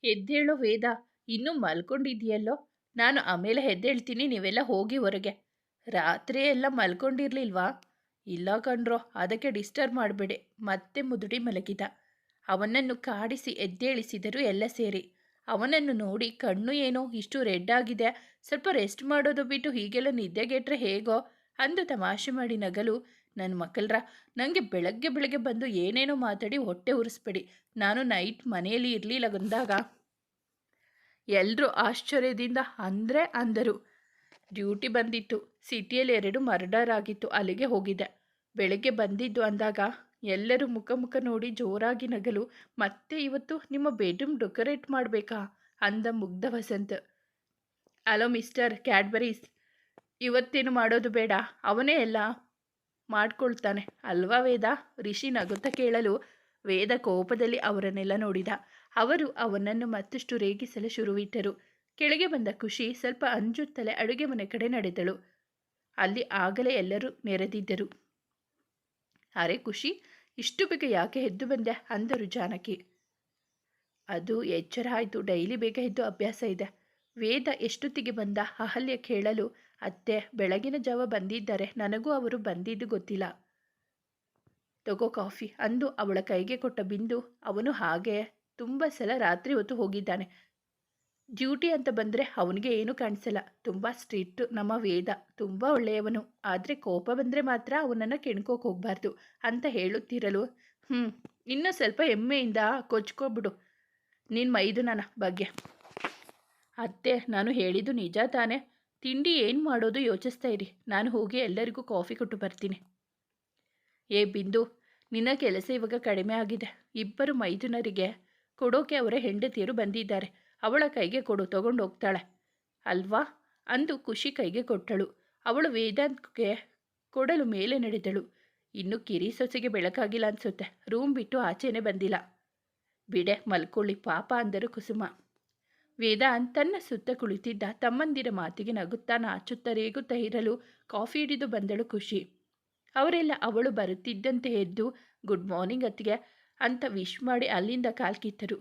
ಎದ್ದೇಳೋ ವೇದ, ಇನ್ನೂ ಮಲ್ಕೊಂಡಿದೆಯಲ್ಲೋ? ನಾನು ಆಮೇಲೆ ಎದ್ದೇಳ್ತೀನಿ, ನೀವೆಲ್ಲ ಹೋಗಿ ಹೊರಗೆ. ರಾತ್ರಿ ಎಲ್ಲ ಮಲ್ಕೊಂಡಿರ್ಲಿಲ್ವಾ? ಇಲ್ಲ ಕಣ್ರೋ, ಅದಕ್ಕೆ ಡಿಸ್ಟರ್ಬ್ ಮಾಡಬೇಡಿ. ಮತ್ತೆ ಮುದುಡಿ ಮಲಗಿದ. ಅವನನ್ನು ಕಾಡಿಸಿ ಎದ್ದೇಳಿಸಿದರು ಎಲ್ಲ ಸೇರಿ. ಅವನನ್ನು ನೋಡಿ ಕಣ್ಣು ಏನೋ ಇಷ್ಟು ರೆಡ್ ಆಗಿದೆ, ಸ್ವಲ್ಪ ರೆಸ್ಟ್ ಮಾಡೋದು ಬಿಟ್ಟು ಹೀಗೆಲ್ಲ ನಿದ್ದೆಗೆಟ್ರೆ ಹೇಗೋ ಅಂದು ತಮಾಷೆ ಮಾಡಿ ನಗಲು, ನನ್ನ ಮಕ್ಕಳ್ರ, ನನಗೆ ಬೆಳಗ್ಗೆ ಬೆಳಗ್ಗೆ ಬಂದು ಏನೇನೋ ಮಾತಾಡಿ ಹೊಟ್ಟೆ ಉರಿಸ್ಬೇಡಿ. ನಾನು ನೈಟ್ ಮನೆಯಲ್ಲಿ ಇರಲಿಲ್ಲ ಅಂದಾಗ ಎಲ್ಲರೂ ಆಶ್ಚರ್ಯದಿಂದ ಅಂದರು. ಡ್ಯೂಟಿ ಬಂದಿತ್ತು, ಸಿಟಿಯಲ್ಲಿ 2 ಮರ್ಡರ್ ಆಗಿತ್ತು, ಅಲ್ಲಿಗೆ ಹೋಗಿದ್ದೆ. ಬೆಳಗ್ಗೆ ಬಂದಿದ್ದು ಅಂದಾಗ ಎಲ್ಲರೂ ಮುಖ ನೋಡಿ ಜೋರಾಗಿ ನಗಲು, ಮತ್ತೆ ಇವತ್ತು ನಿಮ್ಮ ಬೆಡ್ರೂಮ್ ಡೆಕೋರೇಟ್ ಮಾಡಬೇಕಾ ಅಂದ ಮುಗ್ಧ ವಸಂತ್. ಹಲೋ ಮಿಸ್ಟರ್ ಕ್ಯಾಡ್ಬರೀಸ್, ಇವತ್ತೇನು ಮಾಡೋದು ಬೇಡ, ಅವನೇ ಎಲ್ಲ ಮಾಡ್ಕೊಳ್ತಾನೆ ಅಲ್ವಾ ವೇದ? ರಿಷಿ ನಗುತ್ತಾ ಕೇಳಲು, ವೇದ ಕೋಪದಲ್ಲಿ ಅವರನ್ನೆಲ್ಲ ನೋಡಿದ. ಅವರು ಅವನನ್ನು ಮತ್ತಷ್ಟು ರೇಗಿಸಲು ಶುರುವಿಟ್ಟರು. ಕೆಳಗೆ ಬಂದ ಖುಷಿ ಸ್ವಲ್ಪ ಅಂಜುತ್ತಲೇ ಅಡುಗೆ ಮನೆ ಕಡೆ ನಡೆದಳು. ಅಲ್ಲಿ ಆಗಲೇ ಎಲ್ಲರೂ ನೆರೆದಿದ್ದರು. ಅರೆ ಖುಷಿ, ಇಷ್ಟು ಬೇಗ ಯಾಕೆ ಎದ್ದು ಬಂದೆ ಅಂದರು ಜಾನಕಿ. ಅದು ಎಚ್ಚರ ಆಯಿತು, ಡೈಲಿ ಬೇಗ ಎದ್ದು ಅಭ್ಯಾಸ ಇದೆ. ವೇದ ಎಷ್ಟೊತ್ತಿಗೆ ಬಂದ ಅಹಲ್ಯ ಕೇಳಲು, ಅತ್ತೆ ಬೆಳಗಿನ ಜಾವ ಬಂದಿದ್ದಾರೆ, ನನಗೂ ಅವರು ಬಂದಿದ್ದು ಗೊತ್ತಿಲ್ಲ. ತಗೋ ಕಾಫಿ ಅಂದು ಅವಳ ಕೈಗೆ ಕೊಟ್ಟ ಬಿಂದು. ಅವನು ಹಾಗೆ ತುಂಬ ಸಲ ರಾತ್ರಿ ಹೊತ್ತು ಹೋಗಿದ್ದಾನೆ. ಡ್ಯೂಟಿ ಅಂತ ಬಂದರೆ ಅವನಿಗೆ ಏನೂ ಕಾಣಿಸಲ್ಲ. ತುಂಬ ಸ್ಟ್ರಿಕ್ಟ್ ನಮ್ಮ ವೇದ, ತುಂಬ ಒಳ್ಳೆಯವನು. ಆದರೆ ಕೋಪ ಬಂದರೆ ಮಾತ್ರ ಅವನನ್ನು ಕೆಣ್ಕೋಕೆ ಹೋಗಬಾರ್ದು ಅಂತ ಹೇಳುತ್ತಿರಲು, ಇನ್ನೂ ಸ್ವಲ್ಪ ಹೆಮ್ಮೆಯಿಂದ ಕೊಚ್ಕೊಬಿಡು ನಿನ್ನ ಮೈದುನನ ಬಗ್ಗೆ. ಅತ್ತೆ, ನಾನು ಹೇಳಿದ್ದು ನಿಜ ತಾನೇ? ತಿಂಡಿ ಏನು ಮಾಡೋದು ಯೋಚಿಸ್ತಾ ಇರಿ, ನಾನು ಹೋಗಿ ಎಲ್ಲರಿಗೂ ಕಾಫಿ ಕೊಟ್ಟು ಬರ್ತೀನಿ. ಏ ಬಿಂದು, ನಿನ್ನ ಕೆಲಸ ಇವಾಗ ಕಡಿಮೆ ಆಗಿದೆ. 2 ಮೈದುನರಿಗೆ ಕೊಡೋಕೆ ಅವರ ಹೆಂಡತಿಯರು ಬಂದಿದ್ದಾರೆ. ಅವಳ ಕೈಗೆ ಕೊಡು, ತಗೊಂಡು ಹೋಗ್ತಾಳೆ ಅಲ್ವಾ ಅಂದು ಖುಷಿ ಕೈಗೆ ಕೊಟ್ಟಳು. ಅವಳು ವೇದಾಂತ್ಗೆ ಕೊಡಲು ಮೇಲೆ ನಡೆದಳು. ಇನ್ನು ಕಿರಿ ಸೊಸೆಗೆ ಬೆಳಕಾಗಿಲ್ಲ ಅನಿಸುತ್ತೆ, ರೂಮ್ ಬಿಟ್ಟು ಆಚೆನೇ ಬಂದಿಲ್ಲ. ಬಿಡೆ, ಮಲ್ಕೊಳ್ಳಿ ಪಾಪ ಅಂದರು ಕುಸುಮ. ವೇದಾಂತ್ ತನ್ನ ಸುತ್ತ ಕುಳಿತಿದ್ದ ತಮ್ಮಂದಿರ ಮಾತಿಗೆ ನಗುತ್ತಾ ನಾಚುತ್ತಾ ರೇಗುತ್ತಾ ಇರಲು ಕಾಫಿ ಹಿಡಿದು ಬಂದಳು ಖುಷಿ. ಅವರೆಲ್ಲ ಅವಳು ಬರುತ್ತಿದ್ದಂತೆ ಎದ್ದು ಗುಡ್ ಮಾರ್ನಿಂಗ್ ಅತ್ತಿಗೆ ಅಂತ ವಿಶ್ ಮಾಡಿ ಅಲ್ಲಿಂದ ಕಾಲ್ಕಿತ್ತರು.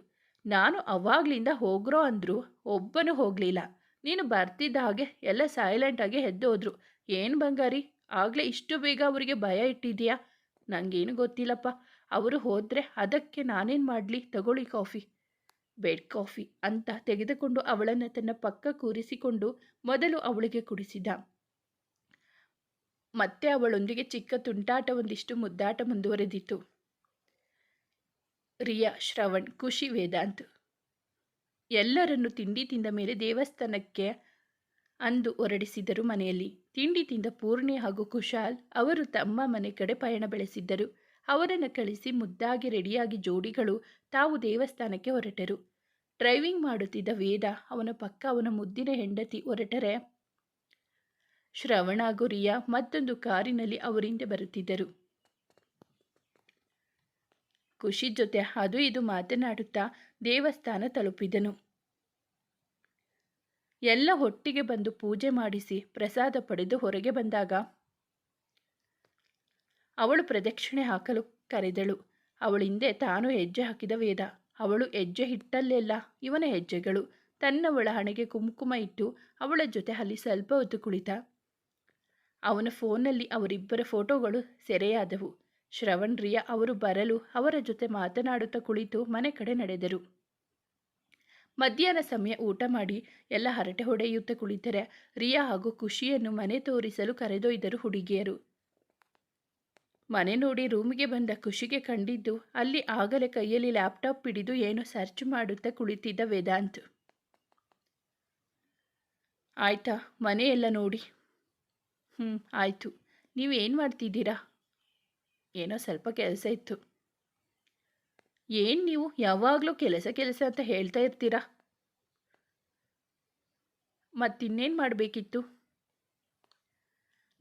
ನಾನು ಅವಾಗ್ಲಿಂದ ಹೋಗ್ರೋ ಅಂದರು, ಒಬ್ಬನೂ ಹೋಗಲಿಲ್ಲ. ನೀನು ಬರ್ತಿದ್ದ ಹಾಗೆ ಎಲ್ಲ ಸೈಲೆಂಟಾಗಿ ಎದ್ದೋದ್ರು. ಏನು ಬಂಗಾರಿ, ಆಗಲೇ ಇಷ್ಟು ಬೇಗ ಅವರಿಗೆ ಭಯ ಇಟ್ಟಿದೆಯಾ? ನನಗೇನು ಗೊತ್ತಿಲ್ಲಪ್ಪ. ಅವರು ಹೋದರೆ ಅದಕ್ಕೆ ನಾನೇನು ಮಾಡಲಿ? ತಗೊಳ್ಳಿ ಕಾಫಿ. ಬೆಡ್ ಕಾಫಿ ಅಂತ ತೆಗೆದುಕೊಂಡು ಅವಳನ್ನು ತನ್ನ ಪಕ್ಕ ಕೂರಿಸಿಕೊಂಡು ಮೊದಲು ಅವಳಿಗೆ ಕುಡಿಸಿದ. ಮತ್ತೆ ಅವಳೊಂದಿಗೆ ಚಿಕ್ಕ ತುಂಟಾಟ, ಒಂದಿಷ್ಟು ಮುದ್ದಾಟ ಮುಂದುವರೆದಿತ್ತು. ರಿಯಾ, ಶ್ರವಣ್, ಖುಷಿ, ವೇದಾಂತ್ ಎಲ್ಲರನ್ನು ತಿಂಡಿ ತಿಂದ ಮೇಲೆ ದೇವಸ್ಥಾನಕ್ಕೆ ಅಂದು ಹೊರಡಿಸಿದರು. ಮನೆಯಲ್ಲಿ ತಿಂಡಿ ತಿಂದ ಪೂರ್ಣಿ ಹಾಗೂ ಕುಶಾಲ್ ಅವರು ತಮ್ಮ ಮನೆ ಕಡೆ ಪಯಣ ಬೆಳೆಸಿದ್ದರು. ಅವರನ್ನು ಕಳಿಸಿ ಮುದ್ದಾಗಿ ರೆಡಿಯಾಗಿ ಜೋಡಿಗಳು ತಾವು ದೇವಸ್ಥಾನಕ್ಕೆ ಹೊರಟರು. ಡ್ರೈವಿಂಗ್ ಮಾಡುತ್ತಿದ್ದ ವೇದ, ಅವನ ಪಕ್ಕ ಅವನ ಮುದ್ದಿನ ಹೆಂಡತಿ ಹೊರಟರೆ ಶ್ರವಣ ಹಾಗೂ ರಿಯಾ ಮತ್ತೊಂದು ಕಾರಿನಲ್ಲಿ ಅವರಿಂದ ಬರುತ್ತಿದ್ದರು. ಖುಷಿ ಜೊತೆ ಅದು ಇದು ಮಾತನಾಡುತ್ತಾ ದೇವಸ್ಥಾನ ತಲುಪಿದನು. ಎಲ್ಲ ಒಟ್ಟಿಗೆ ಬಂದು ಪೂಜೆ ಮಾಡಿಸಿ ಪ್ರಸಾದ ಪಡೆದು ಹೊರಗೆ ಬಂದಾಗ ಅವಳು ಪ್ರದಕ್ಷಿಣೆ ಹಾಕಲು ಕರೆದಳು. ಅವಳಿಂದೆ ತಾನು ಹೆಜ್ಜೆ ಹಾಕಿದ ವೇದ. ಅವಳು ಹೆಜ್ಜೆ ಇಟ್ಟಲ್ಲೆಲ್ಲ ಇವನ ಹೆಜ್ಜೆಗಳು. ತನ್ನವಳ ಹಣೆಗೆ ಕುಂಕುಮ ಇಟ್ಟು ಅವಳ ಜೊತೆ ಅಲ್ಲಿ ಸ್ವಲ್ಪ ಹೊತ್ತು ಕುಳಿತ. ಅವನ ಫೋನ್ನಲ್ಲಿ ಅವರಿಬ್ಬರ ಫೋಟೋಗಳು ಸೆರೆಯಾದವು. ಶ್ರವಣ್, ರಿಯಾ ಅವರು ಬರಲು ಅವರ ಜೊತೆ ಮಾತನಾಡುತ್ತಾ ಕುಳಿತು ಮನೆ ಕಡೆ ನಡೆದರು. ಮಧ್ಯಾಹ್ನ ಸಮಯ ಊಟ ಮಾಡಿ ಎಲ್ಲ ಹರಟೆ ಹೊಡೆಯುತ್ತಾ ಕುಳಿತರೆ ರಿಯಾ ಹಾಗೂ ಖುಷಿಯನ್ನು ಮನೆ ತೋರಿಸಲು ಕರೆದೊಯ್ದರು ಹುಡುಗಿಯರು. ಮನೆ ನೋಡಿ ರೂಮಿಗೆ ಬಂದ ಖುಷಿಗೆ ಕಂಡಿದ್ದು ಅಲ್ಲಿ ಆಗಲೇ ಕೈಯಲ್ಲಿ ಲ್ಯಾಪ್ಟಾಪ್ ಹಿಡಿದು ಏನೋ ಸರ್ಚ್ ಮಾಡುತ್ತಾ ಕುಳಿತಿದ್ದ ವೇದಾಂತ್. ಆಯ್ತಾ ಮನೆಯೆಲ್ಲ ನೋಡಿ? ಆಯಿತು. ನೀವೇನು ಮಾಡ್ತಿದ್ದೀರಾ? ಏನೋ ಸ್ವಲ್ಪ ಕೆಲಸ ಇತ್ತು. ಏನು ನೀವು ಯಾವಾಗಲೂ ಕೆಲಸ ಅಂತ ಹೇಳ್ತಾ ಇರ್ತೀರಾ? ಮತ್ತಿನ್ನೇನು ಮಾಡಬೇಕಿತ್ತು?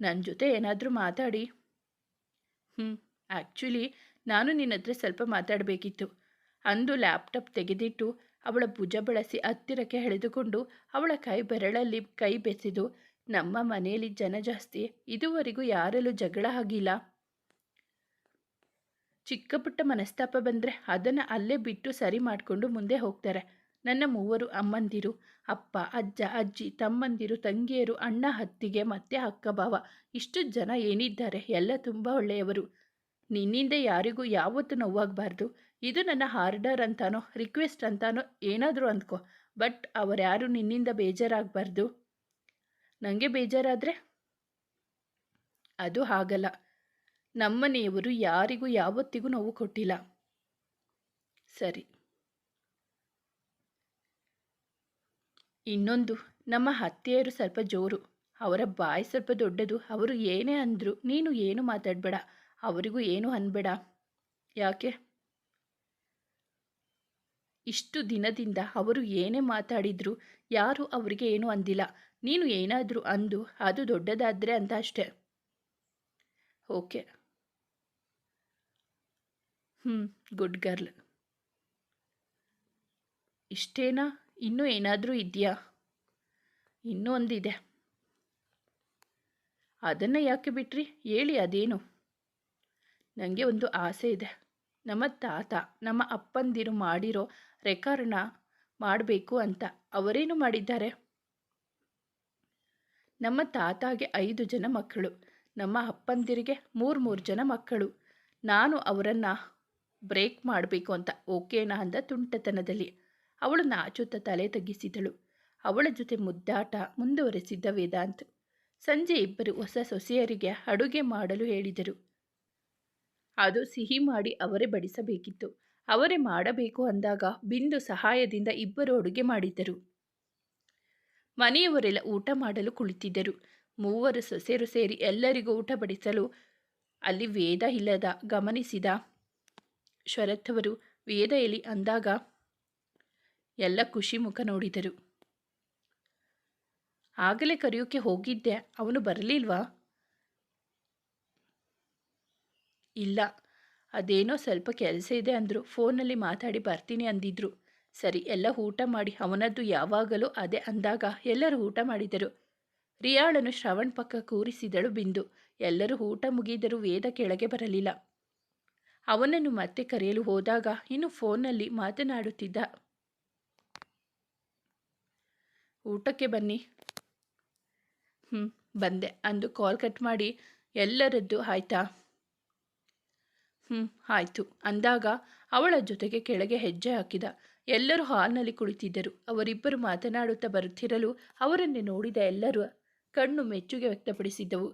ನನ್ನ ಜೊತೆ ಏನಾದರೂ ಮಾತಾಡಿ. ಆ್ಯಕ್ಚುಲಿ ನಾನು ನಿನ್ನ ಹತ್ರ ಸ್ವಲ್ಪ ಮಾತಾಡಬೇಕಿತ್ತು ಅಂದು ಲ್ಯಾಪ್ಟಾಪ್ ತೆಗೆದಿಟ್ಟು ಅವಳ ಭುಜ ಬಳಸಿ ಹತ್ತಿರಕ್ಕೆ ಎಳೆದುಕೊಂಡು ಅವಳ ಕೈ ಬೆರಳಲ್ಲಿ ಕೈ ಬೆಸೆದು, ನಮ್ಮ ಮನೆಯಲ್ಲಿ ಜನ ಜಾಸ್ತಿ, ಇದುವರೆಗೂ ಯಾರಲ್ಲೂ ಜಗಳ ಆಗಿಲ್ಲ. ಚಿಕ್ಕ ಪುಟ್ಟ ಮನಸ್ತಾಪ ಬಂದರೆ ಅದನ್ನು ಅಲ್ಲೇ ಬಿಟ್ಟು ಸರಿ ಮಾಡಿಕೊಂಡು ಮುಂದೆ ಹೋಗ್ತಾರೆ. ನನ್ನ 3 ಅಮ್ಮಂದಿರು, ಅಪ್ಪ, ಅಜ್ಜ, ಅಜ್ಜಿ, ತಮ್ಮಂದಿರು, ತಂಗಿಯರು, ಅಣ್ಣ, ಅತ್ತಿಗೆ ಮತ್ತು ಅಕ್ಕ ಭಾವ. ಇಷ್ಟು ಜನ ಏನಿದ್ದಾರೆ ಎಲ್ಲ ತುಂಬ ಒಳ್ಳೆಯವರು. ನಿನ್ನಿಂದ ಯಾರಿಗೂ ಯಾವತ್ತೂ ನೋವಾಗಬಾರ್ದು. ಇದು ನನ್ನ ಆರ್ಡರ್ ಅಂತಾನೋ ರಿಕ್ವೆಸ್ಟ್ ಅಂತಾನೋ ಏನಾದರೂ ಅಂದ್ಕೋ, ಬಟ್ ಅವರ್ಯಾರು ನಿನ್ನಿಂದ ಬೇಜಾರಾಗಬಾರ್ದು. ನನಗೆ ಬೇಜಾರಾದರೆ ಅದು ಆಗಲ್ಲ. ನಮ್ಮನೆಯವರು ಯಾರಿಗೂ ಯಾವತ್ತಿಗೂ ನೋವು ಕೊಟ್ಟಿಲ್ಲ. ಸರಿ. ಇನ್ನೊಂದು, ನಮ್ಮ ಅತ್ತೆಯರು ಸ್ವಲ್ಪ ಜೋರು. ಅವರ ಬಾಯಿ ಸ್ವಲ್ಪ ದೊಡ್ಡದು. ಅವರು ಏನೇ ಅಂದರು ನೀನು ಏನು ಮಾತಾಡಬೇಡ, ಅವರಿಗೂ ಏನು ಅನ್ಬೇಡ. ಯಾಕೆ? ಇಷ್ಟು ದಿನದಿಂದ ಅವರು ಏನೇ ಮಾತಾಡಿದ್ರು ಯಾರು ಅವರಿಗೆ ಏನು ಅಂದಿಲ್ಲ. ನೀನು ಏನಾದರೂ ಅಂದು ಅದು ದೊಡ್ಡದಾದರೆ ಅಂತ ಅಷ್ಟೆ. ಓಕೆ. Good girl. ಇಷ್ಟೇನಾ? ಇನ್ನೂ ಏನಾದರೂ ಇದೆಯಾ? ಇನ್ನೂ ಒಂದಿದೆ. ಅದನ್ನು ಯಾಕೆ ಬಿಟ್ರಿ? ಹೇಳಿ, ಅದೇನು? ನನಗೆ ಒಂದು ಆಸೆ ಇದೆ. ನಮ್ಮ ತಾತ ನಮ್ಮ ಅಪ್ಪಂದಿರು ಮಾಡಿರೋ ರೆಕಾರ್ಡ್ನ ಮಾಡಬೇಕು ಅಂತ. ಅವರೇನು ಮಾಡಿದ್ದಾರೆ? ನಮ್ಮ ತಾತಾಗೆ 5 ಜನ ಮಕ್ಕಳು, ನಮ್ಮ ಅಪ್ಪಂದಿರಿಗೆ 3 ಜನ ಮಕ್ಕಳು. ನಾನು ಅವರನ್ನು ಬ್ರೇಕ್ ಮಾಡಬೇಕು ಅಂತ ಓಕೆನಾ ಅಂದ ತುಂಟತನದಲ್ಲಿ. ಅವಳು ನಾಚುತ್ತಾ ತಲೆ ತಗ್ಗಿಸಿದಳು. ಅವಳ ಜೊತೆ ಮುದ್ದಾಟ ಮುಂದುವರೆಸಿದ್ದ ವೇದಾಂತ್. ಸಂಜೆ ಇಬ್ಬರು ಹೊಸ ಸೊಸೆಯರಿಗೆ ಅಡುಗೆ ಮಾಡಲು ಹೇಳಿದರು. ಅದು ಸಿಹಿ ಮಾಡಿ ಅವರೇ ಬಡಿಸಬೇಕಿತ್ತು. ಅವರೇ ಮಾಡಬೇಕು ಅಂದಾಗ ಬಿಂದು ಸಹಾಯದಿಂದ ಇಬ್ಬರು ಅಡುಗೆ ಮಾಡಿದ್ದರು. ಮನೆಯವರೆಲ್ಲ ಊಟ ಮಾಡಲು ಕುಳಿತಿದ್ದರು. 3 ಸೊಸೆಯರು ಸೇರಿ ಎಲ್ಲರಿಗೂ ಊಟ ಬಡಿಸಲು ಅಲ್ಲಿ ವೇದ ಇಲ್ಲದ ಗಮನಿಸಿದ ಶರತ್ ಅವರು ವೇದ ಎಲಿ ಅಂದಾಗ ಎಲ್ಲ ಖುಷಿ ಮುಖ ನೋಡಿದರು. ಆಗಲೇ ಕರೆಯೋಕೆ ಹೋಗಿದ್ದೆ, ಅವನು ಬರಲಿಲ್ವಾ? ಇಲ್ಲ, ಅದೇನೋ ಸ್ವಲ್ಪ ಕೆಲಸ ಇದೆ ಅಂದರು. ಫೋನಲ್ಲಿ ಮಾತಾಡಿ ಬರ್ತೀನಿ ಅಂದಿದ್ರು. ಸರಿ, ಎಲ್ಲ ಊಟ ಮಾಡಿ. ಅವನದ್ದು ಯಾವಾಗಲೂ ಅದೇ ಅಂದಾಗ ಎಲ್ಲರೂ ಊಟ ಮಾಡಿದರು. ರಿಯಾಳನ್ನು ಶ್ರವಣ್ ಪಕ್ಕ ಕೂರಿಸಿದಳು ಬಿಂದು. ಎಲ್ಲರೂ ಊಟ ಮುಗಿದರೂ ವೇದ ಕೆಳಗೆ ಬರಲಿಲ್ಲ. ಅವನನ್ನು ಮತ್ತೆ ಕರೆಯಲು ಹೋದಾಗ ಇನ್ನು ಫೋನ್ನಲ್ಲಿ ಮಾತನಾಡುತ್ತಿದ್ದ. ಊಟಕ್ಕೆ ಬನ್ನಿ. ಬಂದೆ ಅಂದು ಕಾಲ್ ಕಟ್ ಮಾಡಿ ಎಲ್ಲರದ್ದು ಆಯ್ತಾ? ಆಯಿತು ಅಂದಾಗ ಅವಳ ಜೊತೆಗೆ ಕೆಳಗೆ ಹೆಜ್ಜೆ ಹಾಕಿದ. ಎಲ್ಲರೂ ಹಾಲ್ನಲ್ಲಿ ಕುಳಿತಿದ್ದರು. ಅವರಿಬ್ಬರು ಮಾತನಾಡುತ್ತಾ ಬರುತ್ತಿರಲು ಅವರನ್ನೇ ನೋಡಿದ ಎಲ್ಲರೂ ಕಣ್ಣು ಮೆಚ್ಚುಗೆ ವ್ಯಕ್ತಪಡಿಸಿದ್ದವು.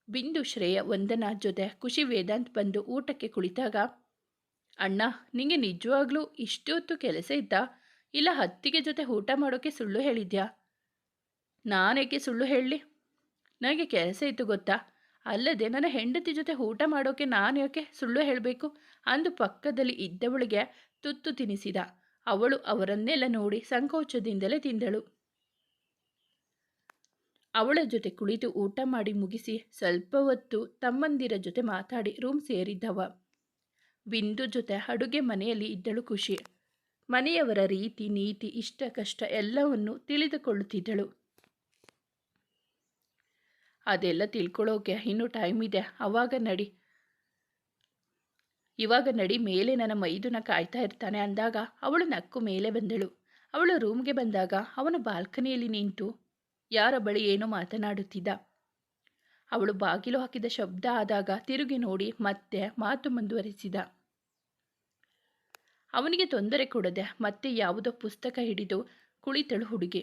ಬಿಂದು, ಶ್ರೇಯ, ವಂದನಾ ಜೊತೆ ಖುಷಿ ವೇದಾಂತ್ ಬಂದು ಊಟಕ್ಕೆ ಕುಳಿತಾಗ, ಅಣ್ಣ, ನಿಂಗೆ ನಿಜವಾಗ್ಲೂ ಇಷ್ಟೊತ್ತು ಕೆಲಸ ಇತ್ತಾ? ಇಲ್ಲ ಅತ್ತಿಗೆ ಜೊತೆ ಊಟ ಮಾಡೋಕ್ಕೆ ಸುಳ್ಳು ಹೇಳಿದ್ಯಾ? ನಾನೇಕೆ ಸುಳ್ಳು ಹೇಳಲಿ? ನನಗೆ ಕೆಲಸ ಇತ್ತು ಗೊತ್ತಾ? ಅಲ್ಲದೆ ನನ್ನ ಹೆಂಡತಿ ಜೊತೆ ಊಟ ಮಾಡೋಕ್ಕೆ ನಾನು ಯಾಕೆ ಸುಳ್ಳು ಹೇಳಬೇಕು ಅಂದು ಪಕ್ಕದಲ್ಲಿ ಇದ್ದವಳಿಗೆ ತುತ್ತು ತಿನ್ನಿಸಿದ. ಅವಳು ಅವರನ್ನೆಲ್ಲ ನೋಡಿ ಸಂಕೋಚದಿಂದಲೇ ತಿಂದಳು. ಅವಳ ಜೊತೆ ಕುಳಿತು ಊಟ ಮಾಡಿ ಮುಗಿಸಿ ಸ್ವಲ್ಪ ಹೊತ್ತು ತಮ್ಮಂದಿರ ಜೊತೆ ಮಾತಾಡಿ ರೂಮ್ ಸೇರಿದ್ದವ. ಬಿಂದು ಜೊತೆ ಅಡುಗೆ ಮನೆಯಲ್ಲಿ ಇದ್ದಳು ಖುಷಿ. ಮನೆಯವರ ರೀತಿ ನೀತಿ ಇಷ್ಟ ಕಷ್ಟ ಎಲ್ಲವನ್ನು ತಿಳಿದುಕೊಳ್ಳುತ್ತಿದ್ದಳು. ಅದೆಲ್ಲ ತಿಳ್ಕೊಳ್ಳೋಕೆ ಇನ್ನೂ ಟೈಮ್ ಇದೆ. ಇವಾಗ ನಡಿ, ಮೇಲೆ ನನ್ನ ಮೈದುನ ಕಾಯ್ತಾ ಇರ್ತಾನೆ ಅಂದಾಗ ಅವಳು ನಕ್ಕು ಮೇಲೆ ಬಂದಳು. ಅವಳು ರೂಮ್ಗೆ ಬಂದಾಗ ಅವನು ಬಾಲ್ಕನಿಯಲ್ಲಿ ನಿಂತು ಯಾರ ಬಳಿ ಏನೋ ಮಾತನಾಡುತ್ತಿದ್ದ. ಅವಳು ಬಾಗಿಲು ಹಾಕಿದ ಶಬ್ದ ಆದಾಗ ತಿರುಗಿ ನೋಡಿ ಮತ್ತೆ ಮಾತು ಮುಂದುವರಿಸಿದ. ಅವನಿಗೆ ತೊಂದರೆ ಕೊಡದೆ ಮತ್ತೆ ಯಾವುದೋ ಪುಸ್ತಕ ಹಿಡಿದು ಕುಳಿತಳು ಹುಡುಗಿ.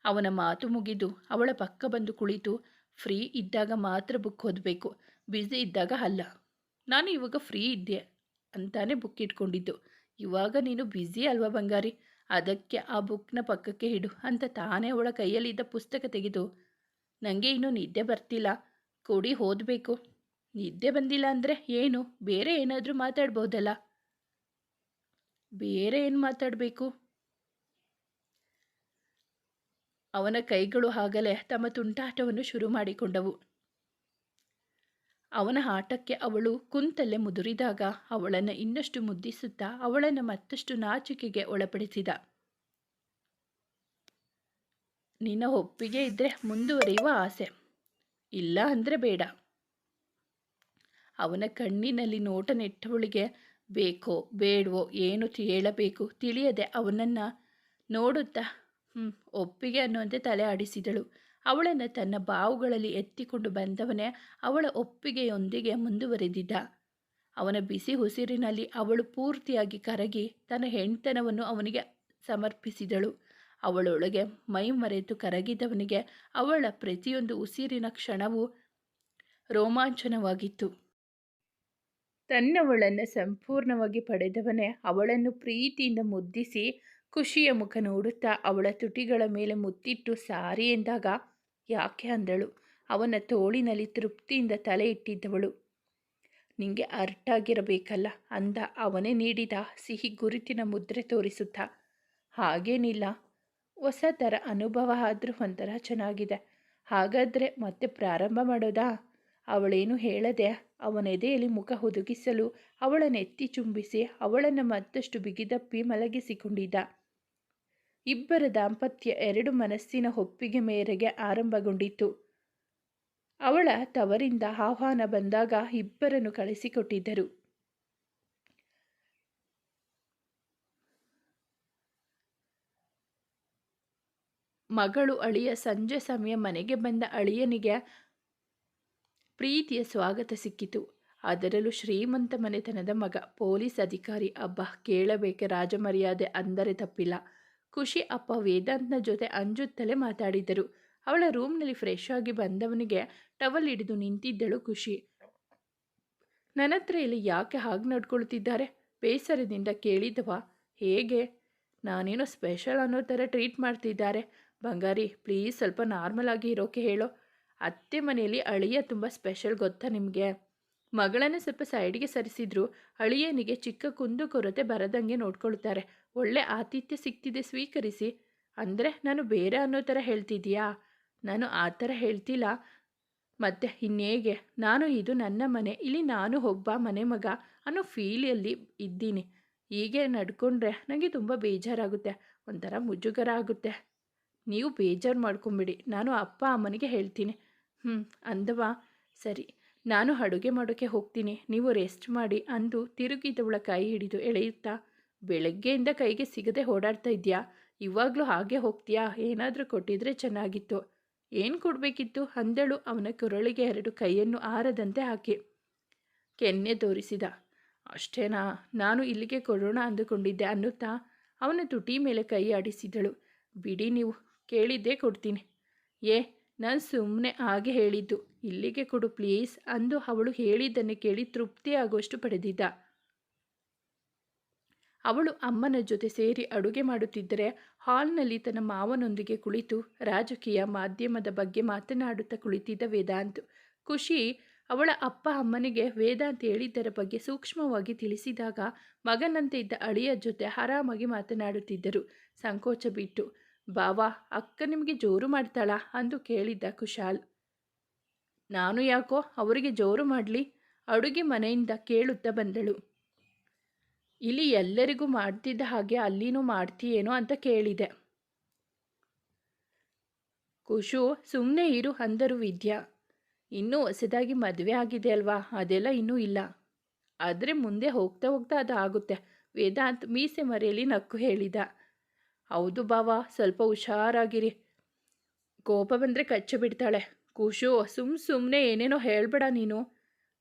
ಅವನ ಮಾತು ಮುಗಿದು ಅವಳ ಪಕ್ಕ ಬಂದು ಕುಳಿತು, ಫ್ರೀ ಇದ್ದಾಗ ಮಾತ್ರ ಬುಕ್ ಓದಬೇಕು, ಬ್ಯುಸಿ ಇದ್ದಾಗ ಅಲ್ಲ. ನಾನು ಇವಾಗ ಫ್ರೀ ಇದ್ದೆ ಅಂತಾನೆ ಬುಕ್ ಇಟ್ಕೊಂಡಿದ್ದು. ಇವಾಗ ನೀನು ಬ್ಯುಸಿ ಅಲ್ವಾ ಬಂಗಾರಿ, ಅದಕ್ಕೆ ಆ ಬುಕ್ನ ಪಕ್ಕಕ್ಕೆ ಇಡು ಅಂತ ತಾನೇ ಅವಳ ಕೈಯಲ್ಲಿದ್ದ ಪುಸ್ತಕ ತೆಗೆದು, ನನಗೆ ಇನ್ನೂ ನಿದ್ದೆ ಬರ್ತಿಲ್ಲ, ಕೊಡಿ ಓದಬೇಕು. ನಿದ್ದೆ ಬಂದಿಲ್ಲ ಅಂದರೆ ಏನು, ಬೇರೆ ಏನಾದರೂ ಮಾತಾಡ್ಬೋದಲ್ಲ? ಬೇರೆ ಏನು ಮಾತಾಡಬೇಕು? ಅವನ ಕೈಗಳು ಆಗಲೇ ತಮ್ಮ ತುಂಟಾಟವನ್ನು ಶುರು ಮಾಡಿಕೊಂಡವು. ಅವನ ಆಟಕ್ಕೆ ಅವಳು ಕುಂತಲ್ಲೇ ಮುದುರಿದಾಗ ಅವಳನ್ನು ಇನ್ನಷ್ಟು ಮುದ್ದಿಸುತ್ತಾ ಅವಳನ್ನು ಮತ್ತಷ್ಟು ನಾಚಿಕೆಗೆ ಒಳಪಡಿಸಿದ. ನಿನ್ನ ಒಪ್ಪಿಗೆ ಇದ್ದರೆ ಮುಂದುವರಿಯುವ ಆಸೆ, ಇಲ್ಲ ಅಂದರೆ ಬೇಡ. ಅವನ ಕಣ್ಣಿನಲ್ಲಿ ನೋಟ ನೆಟ್ಟವಳಿಗೆ ಬೇಕೋ ಬೇಡವೋ ಏನು ಹೇಳಬೇಕು ತಿಳಿಯದೆ ಅವನನ್ನು ನೋಡುತ್ತಾ ಒಪ್ಪಿಗೆ ಅನ್ನುವಂತೆ ತಲೆ ಆಡಿಸಿದಳು. ಅವಳನ್ನು ತನ್ನ ಬಾವುಗಳಲ್ಲಿ ಎತ್ತಿಕೊಂಡು ಬಂದವನೇ ಅವಳ ಒಪ್ಪಿಗೆಯೊಂದಿಗೆ ಮುಂದುವರೆದಿದ್ದ. ಅವನ ಬಿಸಿ ಉಸಿರಿನಲ್ಲಿ ಅವಳು ಪೂರ್ತಿಯಾಗಿ ಕರಗಿ ತನ್ನ ಹೆಣ್ತನವನ್ನು ಅವನಿಗೆ ಸಮರ್ಪಿಸಿದಳು. ಅವಳೊಳಗೆ ಮೈ ಮರೆತು ಕರಗಿದವನಿಗೆ ಅವಳ ಪ್ರತಿಯೊಂದು ಉಸಿರಿನ ಕ್ಷಣವೂ ರೋಮಾಂಚನವಾಗಿತ್ತು. ತನ್ನವಳನ್ನು ಸಂಪೂರ್ಣವಾಗಿ ಪಡೆದವನೇ ಅವಳನ್ನು ಪ್ರೀತಿಯಿಂದ ಮುದ್ದಿಸಿ ಖುಷಿಯ ಮುಖ ನೋಡುತ್ತಾ ಅವಳ ತುಟಿಗಳ ಮೇಲೆ ಮುತ್ತಿಟ್ಟು ಸಾರಿ ಎಂದಾಗ ಯಾಕೆ ಅಂದಳು. ಅವನ ತೋಳಿನಲ್ಲಿ ತೃಪ್ತಿಯಿಂದ ತಲೆ ಇಟ್ಟಿದ್ದವಳು. ನಿಂಗೆ ಅರ್ಟಾಗಿರಬೇಕಲ್ಲ ಅಂದ ಅವನೇ ನೀಡಿದ ಸಿಹಿ ಗುರುತಿನ ಮುದ್ರೆ ತೋರಿಸುತ್ತಾ. ಹಾಗೇನಿಲ್ಲ, ಹೊಸ ಥರ ಅನುಭವ ಆದರೂ ಒಂಥರ ಚೆನ್ನಾಗಿದೆ. ಹಾಗಾದರೆ ಮತ್ತೆ ಪ್ರಾರಂಭ ಮಾಡೋದಾ? ಅವಳೇನು ಹೇಳದೆ ಅವನ ಎದೆಯಲ್ಲಿ ಮುಖ ಹುದುಗಿಸಲು ಅವಳನ್ನು ಎತ್ತಿ ಚುಂಬಿಸಿ ಅವಳನ್ನು ಮತ್ತಷ್ಟು ಬಿಗಿದಪ್ಪಿ ಮಲಗಿಸಿಕೊಂಡಿದ್ದ. ಇಬ್ಬರ ದಾಂಪತ್ಯ ಎರಡು ಮನಸ್ಸಿನ ಒಪ್ಪಿಗೆ ಮೇರೆಗೆ ಆರಂಭಗೊಂಡಿತ್ತು. ಅವಳ ತವರಿಂದ ಆಹ್ವಾನ ಬಂದಾಗ ಇಬ್ಬರನ್ನು ಕಳಿಸಿಕೊಟ್ಟಿದ್ದರು. ಮಗಳು ಅಳಿಯ ಸಂಜೆ ಸಮಯ ಮನೆಗೆ ಬಂದ ಅಳಿಯನಿಗೆ ಪ್ರೀತಿಯ ಸ್ವಾಗತ ಸಿಕ್ಕಿತು. ಅದರಲ್ಲೂ ಶ್ರೀಮಂತ ಮನೆತನದ ಮಗ, ಪೊಲೀಸ್ ಅಧಿಕಾರಿ. ಅಬ್ಬ, ಕೇಳಬೇಕೆ ರಾಜಮರ್ಯಾದೆ ಅಂದರೆ ತಪ್ಪಿಲ್ಲ. ಖುಷಿ ಅಪ್ಪ ವೇದಾಂತ್ನ ಜೊತೆ ಅಂಜುತ್ತಲೇ ಮಾತಾಡಿದರು. ಅವಳ ರೂಮ್ನಲ್ಲಿ ಫ್ರೆಶ್ ಆಗಿ ಬಂದವನಿಗೆ ಟವಲ್ ಹಿಡಿದು ನಿಂತಿದ್ದಳು ಖುಷಿ. ನನ್ನ ಹತ್ರ ಇಲ್ಲಿ ಯಾಕೆ ಹಾಗೆ ನಡ್ಕೊಳ್ತಿದ್ದಾರೆ? ಬೇಸರದಿಂದ ಕೇಳಿದವ. ಹೇಗೆ? ನಾನೇನೋ ಸ್ಪೆಷಲ್ ಅನ್ನೋ ಥರ ಟ್ರೀಟ್ ಮಾಡ್ತಿದ್ದಾರೆ. ಬಂಗಾರಿ, ಪ್ಲೀಸ್ ಸ್ವಲ್ಪ ನಾರ್ಮಲ್ ಆಗಿ ಇರೋಕೆ ಹೇಳೋ. ಅತ್ತೆ ಮನೆಯಲ್ಲಿ ಅಳಿಯ ತುಂಬ ಸ್ಪೆಷಲ್ ಗೊತ್ತಾ ನಿಮಗೆ? ಮಗಳನ್ನು ಸ್ವಲ್ಪ ಸೈಡ್ಗೆ ಸರಿಸಿದ್ರು ಅಳಿಯನಿಗೆ ಚಿಕ್ಕ ಕುಂದು ಕೊರತೆ ಬರದಂಗೆ ನೋಡ್ಕೊಳ್ತಾರೆ. ಒಳ್ಳೆ ಆತಿಥ್ಯ ಸಿಗ್ತಿದೆ, ಸ್ವೀಕರಿಸಿ. ಅಂದರೆ ನಾನು ಬೇರೆ ಅನ್ನೋ ಥರ ಹೇಳ್ತಿದ್ದೀಯಾ? ನಾನು ಆ ಥರ ಹೇಳ್ತಿಲ್ಲ. ಮತ್ತೆ ಇನ್ನೇಗೆ? ಇದು ನನ್ನ ಮನೆ, ಇಲ್ಲಿ ನಾನು ಒಬ್ಬ ಮನೆ ಮಗ ಅನ್ನೋ ಫೀಲಿಯಲ್ಲಿ ಇದ್ದೀನಿ. ಹೀಗೆ ನಡ್ಕೊಂಡ್ರೆ ನನಗೆ ತುಂಬ ಬೇಜಾರಾಗುತ್ತೆ, ಒಂಥರ ಮುಜುಗರ ಆಗುತ್ತೆ. ನೀವು ಬೇಜಾರು ಮಾಡ್ಕೊಂಬಿಡಿ, ನಾನು ಅಪ್ಪ ಅಮ್ಮನಿಗೆ ಹೇಳ್ತೀನಿ. ಅಂದವಾ. ಸರಿ, ನಾನು ಅಡುಗೆ ಮಾಡೋಕ್ಕೆ ಹೋಗ್ತೀನಿ, ನೀವು ರೆಸ್ಟ್ ಮಾಡಿ ಅಂದು ತಿರುಗಿದವಳ ಕೈ ಹಿಡಿದು ಎಳೆಯುತ್ತಾ. ಬೆಳಗ್ಗೆಯಿಂದ ಕೈಗೆ ಸಿಗದೆ ಓಡಾಡ್ತಾ ಇದೆಯಾ? ಇವಾಗಲೂ ಹಾಗೆ ಹೋಗ್ತೀಯಾ? ಏನಾದರೂ ಕೊಟ್ಟಿದ್ರೆ ಚೆನ್ನಾಗಿತ್ತು. ಏನು ಕೊಡಬೇಕಿತ್ತು ಅಂದಳು ಅವನ ಕೊರಳಿಗೆ ಎರಡು ಕೈಯನ್ನು ಆರದಂತೆ ಹಾಕಿ. ಕೆನ್ನೆ ತೋರಿಸಿದ. ಅಷ್ಟೇನಾ? ನಾನು ಇಲ್ಲಿಗೆ ಕೊಡೋಣ ಅಂದುಕೊಂಡಿದ್ದೆ ಅನ್ನುತ್ತಾ ಅವನ ತುಟಿ ಮೇಲೆ ಕೈ ಆಡಿಸಿದಳು. ಬಿಡಿ, ನೀವು ಕೇಳಿದ್ದೇ ಕೊಡ್ತೀನಿ. ನಾನು ಸುಮ್ಮನೆ ಹಾಗೆ ಹೇಳಿದ್ದು, ಇಲ್ಲಿಗೆ ಕೊಡು ಪ್ಲೀಸ್ ಅಂದು ಅವಳು ಹೇಳಿದ್ದನ್ನು ಕೇಳಿ ತೃಪ್ತಿಯಾಗುವಷ್ಟು ಪಡೆದಿದ್ದ. ಅವಳು ಅಮ್ಮನ ಜೊತೆ ಸೇರಿ ಅಡುಗೆ ಮಾಡುತ್ತಿದ್ದರೆ ಹಾಲ್ನಲ್ಲಿ ತನ್ನ ಮಾವನೊಂದಿಗೆ ಕುಳಿತು ರಾಜಕೀಯ ಮಾಧ್ಯಮದ ಬಗ್ಗೆ ಮಾತನಾಡುತ್ತಾ ಕುಳಿತಿದ್ದ ವೇದಾಂತ್. ಖುಷಿ ಅವಳ ಅಪ್ಪ ಅಮ್ಮನಿಗೆ ವೇದಾಂತ್ ಹೇಳಿದ್ದರ ಬಗ್ಗೆ ಸೂಕ್ಷ್ಮವಾಗಿ ತಿಳಿಸಿದಾಗ ಮಗನಂತೆ ಇದ್ದ ಅಳಿಯ ಜೊತೆ ಆರಾಮಾಗಿ ಮಾತನಾಡುತ್ತಿದ್ದರು. ಸಂಕೋಚ ಬಿಟ್ಟು. ಬಾವಾ, ಅಕ್ಕ ನಿಮಗೆ ಜೋರು ಮಾಡ್ತಾಳಾ ಅಂದು ಕೇಳಿದ್ದ ಕುಶಾಲ್. ನಾನು ಯಾಕೋ ಅವರಿಗೆ ಜೋರು ಮಾಡಲಿ? ಅಡುಗೆ ಮನೆಯಿಂದ ಕೇಳುತ್ತಾ ಬಂದಳು. ಇಲ್ಲಿ ಎಲ್ಲರಿಗೂ ಮಾಡ್ತಿದ್ದ ಹಾಗೆ ಅಲ್ಲಿನೂ ಮಾಡ್ತೀಯೇನೋ ಅಂತ ಕೇಳಿದೆ. ಕುಶು, ಸುಮ್ಮನೆ ಇರು ಅಂದರು ವಿದ್ಯಾ. ಇನ್ನೂ ಹೊಸದಾಗಿ ಮದುವೆ ಆಗಿದೆ ಅಲ್ವಾ, ಅದೆಲ್ಲ ಇನ್ನೂ ಇಲ್ಲ. ಆದರೆ ಮುಂದೆ ಹೋಗ್ತಾ ಹೋಗ್ತಾ ಅದು ಆಗುತ್ತೆ. ವೇದಾಂತ್ ಮೀಸೆ ಮರೆಯಲ್ಲಿ ನಕ್ಕು ಹೇಳಿದ. ಹೌದು ಬಾವಾ, ಸ್ವಲ್ಪ ಹುಷಾರಾಗಿರಿ, ಕೋಪ ಬಂದರೆ ಕಚ್ಚಿ ಬಿಡ್ತಾಳೆ. ಕುಶು, ಸುಮ್ಮನೆ ಏನೇನೋ ಹೇಳಬೇಡ ನೀನು.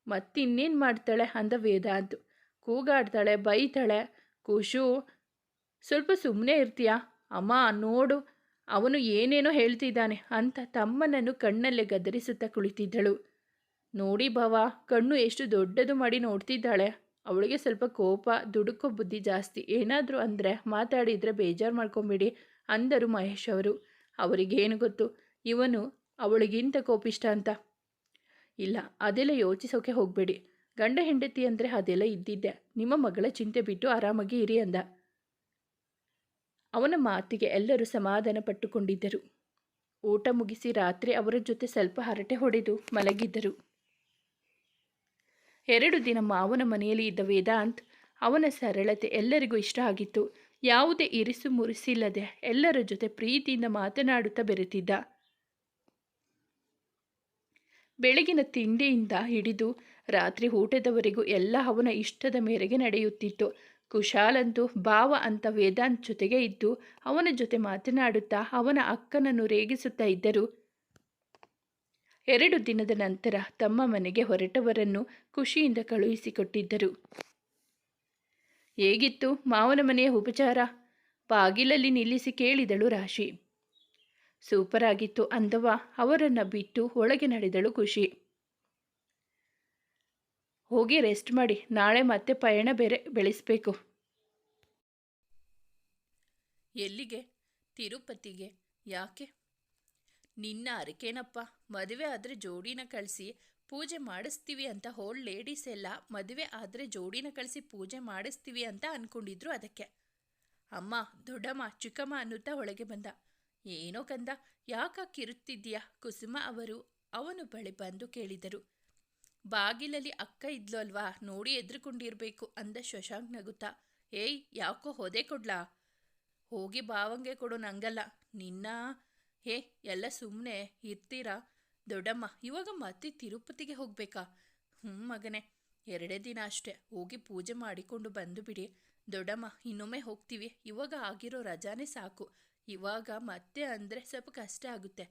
ಮತ್ತಿನ್ನೇನು ಮಾಡ್ತಾಳೆ ಅಂದ ವೇದಾಂತ್. ಕೂಗಾಡ್ತಾಳೆ, ಬೈತಾಳೆ. ಕುಶು, ಸ್ವಲ್ಪ ಸುಮ್ಮನೆ ಇರ್ತೀಯಾ? ಅಮ್ಮ ನೋಡು, ಅವನು ಏನೇನೋ ಹೇಳ್ತಿದ್ದಾನೆ ಅಂತ ತಮ್ಮನನ್ನು ಕಣ್ಣಲ್ಲೇ ಗದರಿಸುತ್ತಾ ಕುಳಿತಿದ್ದಳು. ನೋಡಿ ಬಾವಾ, ಕಣ್ಣು ಎಷ್ಟು ದೊಡ್ಡದು ಮಾಡಿ ನೋಡ್ತಿದ್ದಾಳೆ. ಅವಳಿಗೆ ಸ್ವಲ್ಪ ಕೋಪ, ದುಡುಕೋ ಬುದ್ಧಿ ಜಾಸ್ತಿ. ಏನಾದರೂ ಅಂದರೆ ಮಾತಾಡಿದರೆ ಬೇಜಾರು ಮಾಡ್ಕೊಂಬಿಡಿ ಅಂದರು ಮಹೇಶ್ ಅವರು. ಅವರಿಗೇನು ಗೊತ್ತು ಇವನು ಅವಳಿಗಿಂತ ಕೋಪಿಷ್ಟ ಅಂತ. ಇಲ್ಲ, ಅದೆಲ್ಲ ಯೋಚಿಸೋಕೆ ಹೋಗಬೇಡಿ. ಗಂಡ ಹೆಂಡತಿ ಅಂದರೆ ಅದೆಲ್ಲ ಇದ್ದಿದ್ದೆ. ನಿಮ್ಮ ಮಗಳ ಚಿಂತೆ ಬಿಟ್ಟು ಆರಾಮಾಗಿ ಇರಿ ಅಂದ. ಅವನ ಮಾತಿಗೆ ಎಲ್ಲರೂ ಸಮಾಧಾನ ಪಟ್ಟುಕೊಂಡಿದ್ದರು. ಊಟ ಮುಗಿಸಿ ರಾತ್ರಿ ಅವರ ಜೊತೆ ಸ್ವಲ್ಪ ಹರಟೆ ಹೊಡೆದು ಮಲಗಿದ್ದರು. 2 ದಿನ ಮಾವನ ಮನೆಯಲ್ಲಿ ಇದ್ದ ವೇದಾಂತ್. ಅವನ ಸರಳತೆ ಎಲ್ಲರಿಗೂ ಇಷ್ಟ ಆಗಿತ್ತು. ಯಾವುದೇ ಇರಿಸು ಮುರಿಸಿಲ್ಲದೆ ಎಲ್ಲರ ಜೊತೆ ಪ್ರೀತಿಯಿಂದ ಮಾತನಾಡುತ್ತಾ ಬೆರೆತಿದ್ದ. ಬೆಳಗಿನ ತಿಂಡಿಯಿಂದ ಹಿಡಿದು ರಾತ್ರಿ ಊಟದವರೆಗೂ ಎಲ್ಲ ಅವನ ಇಷ್ಟದ ಮೇರೆಗೆ ನಡೆಯುತ್ತಿತ್ತು. ಕುಶಾಲಂತೂ ಭಾವ ಅಂತ ವೇದಾಂತ್ ಜೊತೆಗೆ ಇದ್ದು ಅವನ ಜೊತೆ ಮಾತನಾಡುತ್ತಾ ಅವನ ಅಕ್ಕನನ್ನು ರೇಗಿಸುತ್ತಾ ಇದ್ದರು. 2 ದಿನದ ನಂತರ ತಮ್ಮ ಮನೆಗೆ ಹೊರಟವರನ್ನು ಖುಷಿಯಿಂದ ಕಳುಹಿಸಿಕೊಟ್ಟಿದ್ದರು. ಹೇಗಿತ್ತು ಮಾವನ ಮನೆಯ ಉಪಚಾರ? ಬಾಗಿಲಲ್ಲಿ ನಿಲ್ಲಿಸಿ ಕೇಳಿದಳು ರಾಶಿ. ಸೂಪರ್ ಆಗಿತ್ತು ಅಂದವ ಅವರನ್ನು ಬಿಟ್ಟು ಒಳಗೆ ನಡೆದಳು ಖುಷಿ. ಹೋಗಿ ರೆಸ್ಟ್ ಮಾಡಿ, ನಾಳೆ ಮತ್ತೆ ಪಯಣ ಬೇರೆ ಬೆಳೆಸಬೇಕು. ಎಲ್ಲಿಗೆ? ತಿರುಪತಿಗೆ. ಯಾಕೆ? ನಿನ್ನ ಅರಕೇನಪ್ಪ, ಮದುವೆ ಆದರೆ ಜೋಡಿನ ಕಳಿಸಿ ಪೂಜೆ ಮಾಡಿಸ್ತೀವಿ ಅಂತ ಹೋಲ್ ಲೇಡೀಸ್ ಎಲ್ಲ ಮದುವೆ ಆದರೆ ಜೋಡಿನ ಕಳಿಸಿ ಪೂಜೆ ಮಾಡಿಸ್ತೀವಿ ಅಂತ ಅಂದ್ಕೊಂಡಿದ್ರು. ಅದಕ್ಕೆ. ಅಮ್ಮ, ದೊಡ್ಡಮ್ಮ, ಚಿಕ್ಕಮ್ಮ ಅನ್ನುತ್ತಾ ಒಳಗೆ ಬಂದ. ಏನೋ ಕಂದ, ಯಾಕ ಕಿರುತ್ತಿದ್ದೀಯಾ? ಕುಸುಮ ಅವರು ಅವನು ಬಳಿ ಬಂದು ಕೇಳಿದರು. ಬಾಗಿಲಲ್ಲಿ ಅಕ್ಕ ಇದ್ಲು ಅಲ್ವಾ, ನೋಡಿ ಎದ್ರುಕೊಂಡಿರ್ಬೇಕು ಅಂದ ಶಶಾಂಕ್ ನಗುತ್ತಾ. ಏಯ್, ಯಾಕೋ ಹೊದೆ ಕೊಡ್ಲಾ? ಹೋಗಿ ಬಾವಂಗೆ ಕೊಡು, ನಂಗಲ್ಲ. ನಿನ್ನ ಹೇ, ಎಲ್ಲ ಸುಮ್ಮನೆ ಇರ್ತೀರಾ? ದೊಡ್ಡಮ್ಮ, ಇವಾಗ ಮತ್ತೆ ತಿರುಪತಿಗೆ ಹೋಗ್ಬೇಕಾ? ಮಗನೇ, 2 ದಿನ ಅಷ್ಟೇ, ಹೋಗಿ ಪೂಜೆ ಮಾಡಿಕೊಂಡು ಬಂದು ಬಿಡಿ. ದೊಡ್ಡಮ್ಮ, ಇನ್ನೊಮ್ಮೆ ಹೋಗ್ತೀವಿ, ಇವಾಗ ಆಗಿರೋ ರಜಾನೇ ಸಾಕು. ಇವಾಗ ಮತ್ತೆ ಅಂದರೆ ಸ್ವಲ್ಪ ಕಷ್ಟ ಆಗುತ್ತೆ.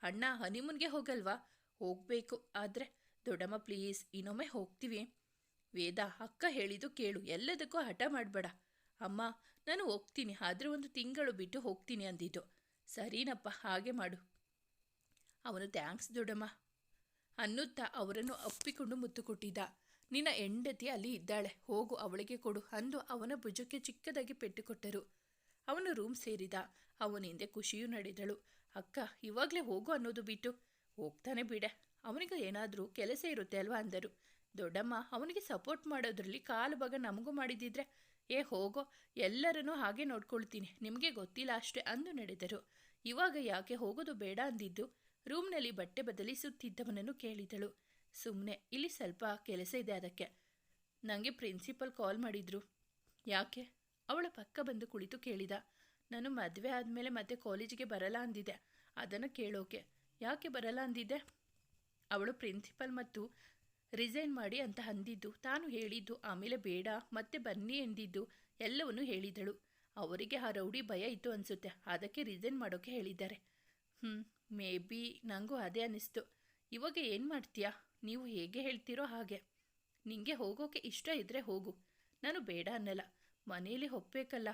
ಅಣ್ಣ ಹನಿಮೂನ್ಗೆ ಹೋಗಲ್ವಾ? ಹೋಗಬೇಕು, ಆದರೆ ದೊಡ್ಡಮ್ಮ ಪ್ಲೀಸ್, ಇನ್ನೊಮ್ಮೆ ಹೋಗ್ತೀವಿ. ವೇದ, ಅಕ್ಕ ಹೇಳಿದ್ದು ಕೇಳು, ಎಲ್ಲದಕ್ಕೂ ಹಠ ಮಾಡಬೇಡ. ಅಮ್ಮ, ನಾನು ಹೋಗ್ತೀನಿ, ಆದರೆ 1 ತಿಂಗಳು ಬಿಟ್ಟು ಹೋಗ್ತೀನಿ ಅಂದಿದ್ದು. ಸರಿನಪ್ಪ, ಹಾಗೆ ಮಾಡು. ಅವನು ಥ್ಯಾಂಕ್ಸ್ ದೊಡ್ಡಮ್ಮ ಅನ್ನುತ್ತಾ ಅವರನ್ನು ಅಪ್ಪಿಕೊಂಡು ಮುತ್ತು ಕೊಟ್ಟಿದ್ದ. ನಿನ್ನ ಹೆಂಡತಿ ಅಲ್ಲಿ ಇದ್ದಾಳೆ, ಹೋಗು ಅವಳಿಗೆ ಕೊಡು ಅಂದು ಅವನ ಭುಜಕ್ಕೆ ಚಿಕ್ಕದಾಗಿ ಪೆಟ್ಟು ಕೊಟ್ಟರು. ಅವನು ರೂಮ್ ಸೇರಿದ. ಅವನ ಹಿಂದೆ ಖುಷಿಯೂ ನಡೆದಳು. ಅಕ್ಕ, ಇವಾಗಲೇ ಹೋಗು ಅನ್ನೋದು ಬಿಟ್ಟು ಹೋಗ್ತಾನೆ ಬಿಡೆ, ಅವನಿಗೆ ಏನಾದರೂ ಕೆಲಸ ಇರುತ್ತೆ ಅಲ್ವಾ ಅಂದರು. ದೊಡ್ಡಮ್ಮ, ಅವನಿಗೆ ಸಪೋರ್ಟ್ ಮಾಡೋದ್ರಲ್ಲಿ ಕಾಲು ಭಾಗ ನಮಗೂ ಮಾಡಿದಿದ್ರೆ. ಹೋಗೋ, ಎಲ್ಲರನ್ನೂ ಹಾಗೆ ನೋಡ್ಕೊಳ್ತೀನಿ, ನಿಮಗೆ ಗೊತ್ತಿಲ್ಲ ಅಷ್ಟೇ ಅಂದು ನಡೆದರು. ಇವಾಗ ಯಾಕೆ ಹೋಗೋದು ಬೇಡ ಅಂದಿದ್ದು. ರೂಮ್ನಲ್ಲಿ ಬಟ್ಟೆ ಬದಲಿಸುತ್ತಿದ್ದವನನ್ನು ಕೇಳಿದಳು. ಸುಮ್ಮನೆ, ಇಲ್ಲಿ ಸ್ವಲ್ಪ ಕೆಲಸ ಇದೆ, ಅದಕ್ಕೆ. ನನಗೆ ಪ್ರಿನ್ಸಿಪಲ್ ಕಾಲ್ ಮಾಡಿದ್ರು. ಯಾಕೆ? ಅವಳ ಪಕ್ಕ ಬಂದು ಕುಳಿತು ಕೇಳಿದ. ನಾನು ಮದುವೆ ಆದಮೇಲೆ ಮತ್ತೆ ಕಾಲೇಜಿಗೆ ಬರಲ್ಲ ಅಂದಿದ್ದೆ, ಅದನ್ನು ಕೇಳೋಕೆ. ಯಾಕೆ ಬರಲ್ಲ ಅಂದಿದ್ದೆ? ಅವಳು ಪ್ರಿನ್ಸಿಪಲ್ ಮತ್ತು ರಿಸೈನ್ ಮಾಡಿ ಅಂತ ಅಂದಿದ್ದು, ತಾನು ಹೇಳಿದ್ದು, ಆಮೇಲೆ ಬೇಡ ಮತ್ತೆ ಬನ್ನಿ ಎಂದಿದ್ದು ಎಲ್ಲವನ್ನೂ ಹೇಳಿದಳು. ಅವರಿಗೆ ಆ ರೌಡಿ ಭಯ ಇತ್ತು ಅನಿಸುತ್ತೆ, ಅದಕ್ಕೆ ರಿಸೈನ್ ಮಾಡೋಕ್ಕೆ ಹೇಳಿದ್ದಾರೆ. ಮೇ ಬಿ ನನಗೂ ಅದೇ ಅನ್ನಿಸ್ತು. ಇವಾಗ ಏನು ಮಾಡ್ತೀಯಾ? ನೀವು ಹೇಗೆ ಹೇಳ್ತೀರೋ ಹಾಗೆ. ನಿಂಗೆ ಹೋಗೋಕೆ ಇಷ್ಟ ಇದ್ದರೆ ಹೋಗು, ನಾನು ಬೇಡ ಅನ್ನಲ್ಲ. ಮನೆಯಲ್ಲಿ ಒಪ್ಪಬೇಕಲ್ಲ.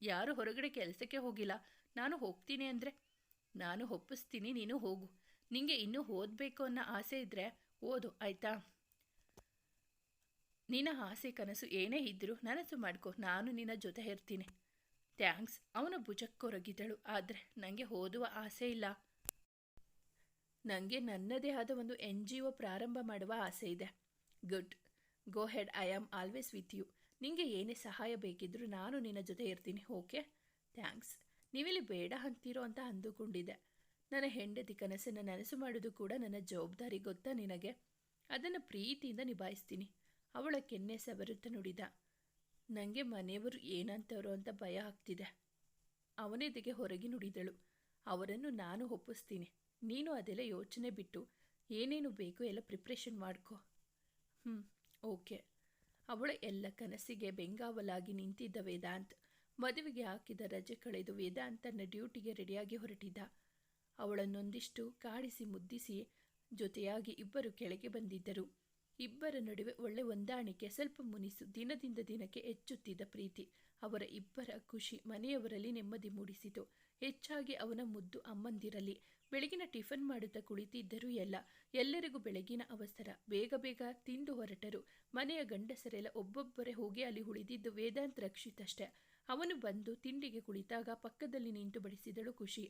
ಯಾರು ಹೊರಗಡೆ ಕೆಲಸಕ್ಕೆ ಹೋಗಿಲ್ಲ, ನಾನು ಹೋಗ್ತೀನಿ ಅಂದರೆ ನಾನು ಒಪ್ಪಿಸ್ತೀನಿ, ನೀನು ಹೋಗು. ನಿಂಗೆ ಇನ್ನೂ ಓದಬೇಕು ಅನ್ನೋ ಆಸೆ ಇದ್ದರೆ ಓದು, ಆಯಿತಾ? ನಿನ್ನ ಆಸೆ ಕನಸು ಏನೇ ಇದ್ದರೂ ನನಸು ಮಾಡ್ಕೊ, ನಾನು ನಿನ್ನ ಜೊತೆ ಇರ್ತೀನಿ. ಥ್ಯಾಂಕ್ಸ್. ಅವನ ಭುಜಕ್ಕೊರಗಿದಳು. ಆದರೆ ನನಗೆ ಓದುವ ಆಸೆ ಇಲ್ಲ. ನನಗೆ ನನ್ನದೇ ಆದ ಒಂದು NGO ಪ್ರಾರಂಭ ಮಾಡುವ ಆಸೆ ಇದೆ. Good, go head, I am always with you. ನಿಂಗೆ ಏನೇ ಸಹಾಯ ಬೇಕಿದ್ದರೂ ನಾನು ನಿನ್ನ ಜೊತೆ ಇರ್ತೀನಿ, ಓಕೆ? ಥ್ಯಾಂಕ್ಸ್. ನೀವಿಲ್ಲಿ ಬೇಡ ಅಂತೀರೋ ಅಂತ ಅಂದುಕೊಂಡಿದ್ದೆ. ನನ್ನ ಹೆಂಡತಿ ಕನಸನ್ನು ನನಸು ಮಾಡೋದು ಕೂಡ ನನ್ನ ಜವಾಬ್ದಾರಿ, ಗೊತ್ತಾ ನಿನಗೆ? ಅದನ್ನು ಪ್ರೀತಿಯಿಂದ ನಿಭಾಯಿಸ್ತೀನಿ. ಅವಳ ಕೆನ್ನೆ ಸವರುತ್ತಾ ನುಡಿದ. ನನಗೆ ಮನೆಯವರು ಏನಂತವರು ಅಂತ ಭಯ ಆಗ್ತಿದೆ. ಅವನೆದೆಗೆ ಹೊರಗೆ ನುಡಿದಳು. ಅವರನ್ನು ನಾನು ಒಪ್ಪಿಸ್ತೀನಿ, ನೀನು ಅದೆಲ್ಲ ಯೋಚನೆ ಬಿಟ್ಟು ಏನೇನು ಬೇಕು ಎಲ್ಲ ಪ್ರಿಪ್ರೇಷನ್ ಮಾಡ್ಕೊ. ಓಕೆ. ಅವಳ ಎಲ್ಲ ಕನಸಿಗೆ ಬೆಂಗಾವಲಾಗಿ ನಿಂತಿದ್ದ ವೇದಾಂತ್. ಮದುವೆಗೆ ಹಾಕಿದ ರಜೆ ಕಳೆದು ವೇದಾಂತ್ ತನ್ನ ಡ್ಯೂಟಿಗೆ ರೆಡಿಯಾಗಿ ಹೊರಟಿದ್ದ. ಅವಳನ್ನೊಂದಿಷ್ಟು ಕಾಡಿಸಿ ಮುದ್ದಿಸಿ ಜೊತೆಯಾಗಿ ಇಬ್ಬರು ಕೆಳಗೆ ಬಂದಿದ್ದರು. ಇಬ್ಬರ ನಡುವೆ ಒಳ್ಳೆ ಹೊಂದಾಣಿಕೆ, ಸ್ವಲ್ಪ ಮುನಿಸು, ದಿನದಿಂದ ದಿನಕ್ಕೆ ಹೆಚ್ಚುತ್ತಿದ್ದ ಪ್ರೀತಿ, ಅವರ ಇಬ್ಬರ ಖುಷಿ ಮನೆಯವರಲ್ಲಿ ನೆಮ್ಮದಿ ಮೂಡಿಸಿತು. ಹೆಚ್ಚಾಗಿ ಅವನ ಮುದ್ದು ಅಮ್ಮಂದಿರಲ್ಲಿ. ಬೆಳಗಿನ ಟಿಫನ್ ಮಾಡುತ್ತಾ ಕುಳಿತಿದ್ದರು ಎಲ್ಲರಿಗೂ ಬೆಳಗಿನ ಅವಸರ. ಬೇಗ ಬೇಗ ತಿಂದು ಹೊರಟರು. ಮನೆಯ ಗಂಡಸರೆಲ್ಲ ಒಬ್ಬೊಬ್ಬರೇ ಹೋಗಿ ಅಲ್ಲಿ ಉಳಿದಿದ್ದು ವೇದಾಂತ್ ರಕ್ಷಿತಷ್ಟೇ. ಅವನು ಬಂದು ತಿಂಡಿಗೆ ಕುಳಿತಾಗ ಪಕ್ಕದಲ್ಲಿ ನಿಂತು ಬಡಿಸಿದಳು ಖುಷಿ.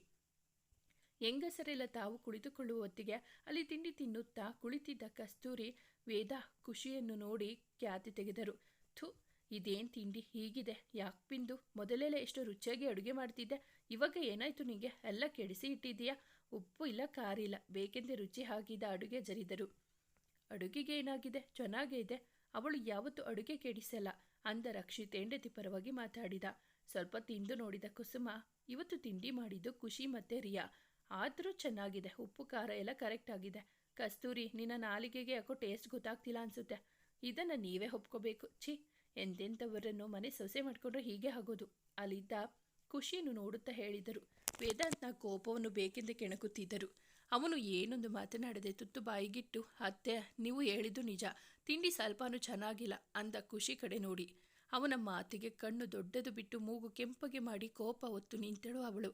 ಹೆಂಗಸರೆಲ್ಲ ತಾವು ಕುಳಿತುಕೊಳ್ಳುವ ಹೊತ್ತಿಗೆ ಅಲ್ಲಿ ತಿಂಡಿ ತಿನ್ನುತ್ತಾ ಕುಳಿತಿದ್ದ ಕಸ್ತೂರಿ, ವೇದ, ಖುಷಿಯನ್ನು ನೋಡಿ ಖ್ಯಾತಿ ತೆಗೆದರು. ಥು, ಇದೇನು ತಿಂಡಿ ಹೀಗಿದೆ? ಯಾಕೆ ಬಿಂದು, ಮೊದಲೆಲ್ಲ ಎಷ್ಟು ರುಚಿಯಾಗಿ ಅಡುಗೆ ಮಾಡ್ತಿದ್ದೆ, ಇವಾಗ ಏನಾಯ್ತು ನಿನಗೆ? ಎಲ್ಲ ಕೆಡಿಸಿ ಇಟ್ಟಿದ್ದೀಯಾ? ಉಪ್ಪು ಇಲ್ಲ, ಖಾರ ಇಲ್ಲ, ಬೇಕೆಂದೇ ರುಚಿ ಹಾಕಿದ ಅಡುಗೆ ಜರಿದರು. ಅಡುಗೆಗೆ ಏನಾಗಿದೆ? ಚೆನ್ನಾಗೇ ಇದೆ. ಅವಳು ಯಾವತ್ತೂ ಅಡುಗೆ ಕೆಡಿಸಲ್ಲ ಅಂದ ರಕ್ಷಿತ್ ಹೆಂಡತಿ ಪರವಾಗಿ ಮಾತಾಡಿದ. ಸ್ವಲ್ಪ ತಿಂದು ನೋಡಿದ ಕುಸುಮ, ಇವತ್ತು ತಿಂಡಿ ಮಾಡಿದ್ದು ಖುಷಿ ಮತ್ತೆ ರಿಯಾ. ಆದರೂ ಚೆನ್ನಾಗಿದೆ, ಉಪ್ಪು ಖಾರ ಎಲ್ಲ ಕರೆಕ್ಟ್ ಆಗಿದೆ. ಕಸ್ತೂರಿ, ನಿನ್ನ ನಾಲಿಗೆಗೆ ಯಾಕೋ ಟೇಸ್ಟ್ ಗೊತ್ತಾಗ್ತಿಲ್ಲ ಅನಿಸುತ್ತೆ. ಇದನ್ನು ನೀವೇ ಒಪ್ಕೋಬೇಕು. ಛೀ, ಎಂತೆಂಥವರನ್ನು ಮನೆ ಸೊಸೆ ಮಾಡಿಕೊಂಡ್ರೆ ಹೀಗೆ ಆಗೋದು. ಅಲ್ಲಿದ್ದ ಖುಷಿಯನ್ನು ನೋಡುತ್ತಾ ಹೇಳಿದರು. ವೇದಾಂತ್ನ ಕೋಪವನ್ನು ಬೇಕೆಂದೇ ಕೆಣಕುತ್ತಿದ್ದರು. ಅವನು ಏನೊಂದು ಮಾತನಾಡದೆ ತುತ್ತು ಬಾಯಿಗಿಟ್ಟು, ಅತ್ತೆ, ನೀವು ಹೇಳಿದ್ದು ನಿಜ, ತಿಂಡಿ ಸ್ವಲ್ಪನೂ ಚೆನ್ನಾಗಿಲ್ಲ ಅಂದ ಖುಷಿ ಕಡೆ ನೋಡಿ. ಅವನ ಮಾತಿಗೆ ಕಣ್ಣು ದೊಡ್ಡದು ಬಿಟ್ಟು ಮೂಗು ಕೆಂಪಗೆ ಮಾಡಿ ಕೋಪ ಹೊತ್ತು ನಿಂತಳು ಅವಳು.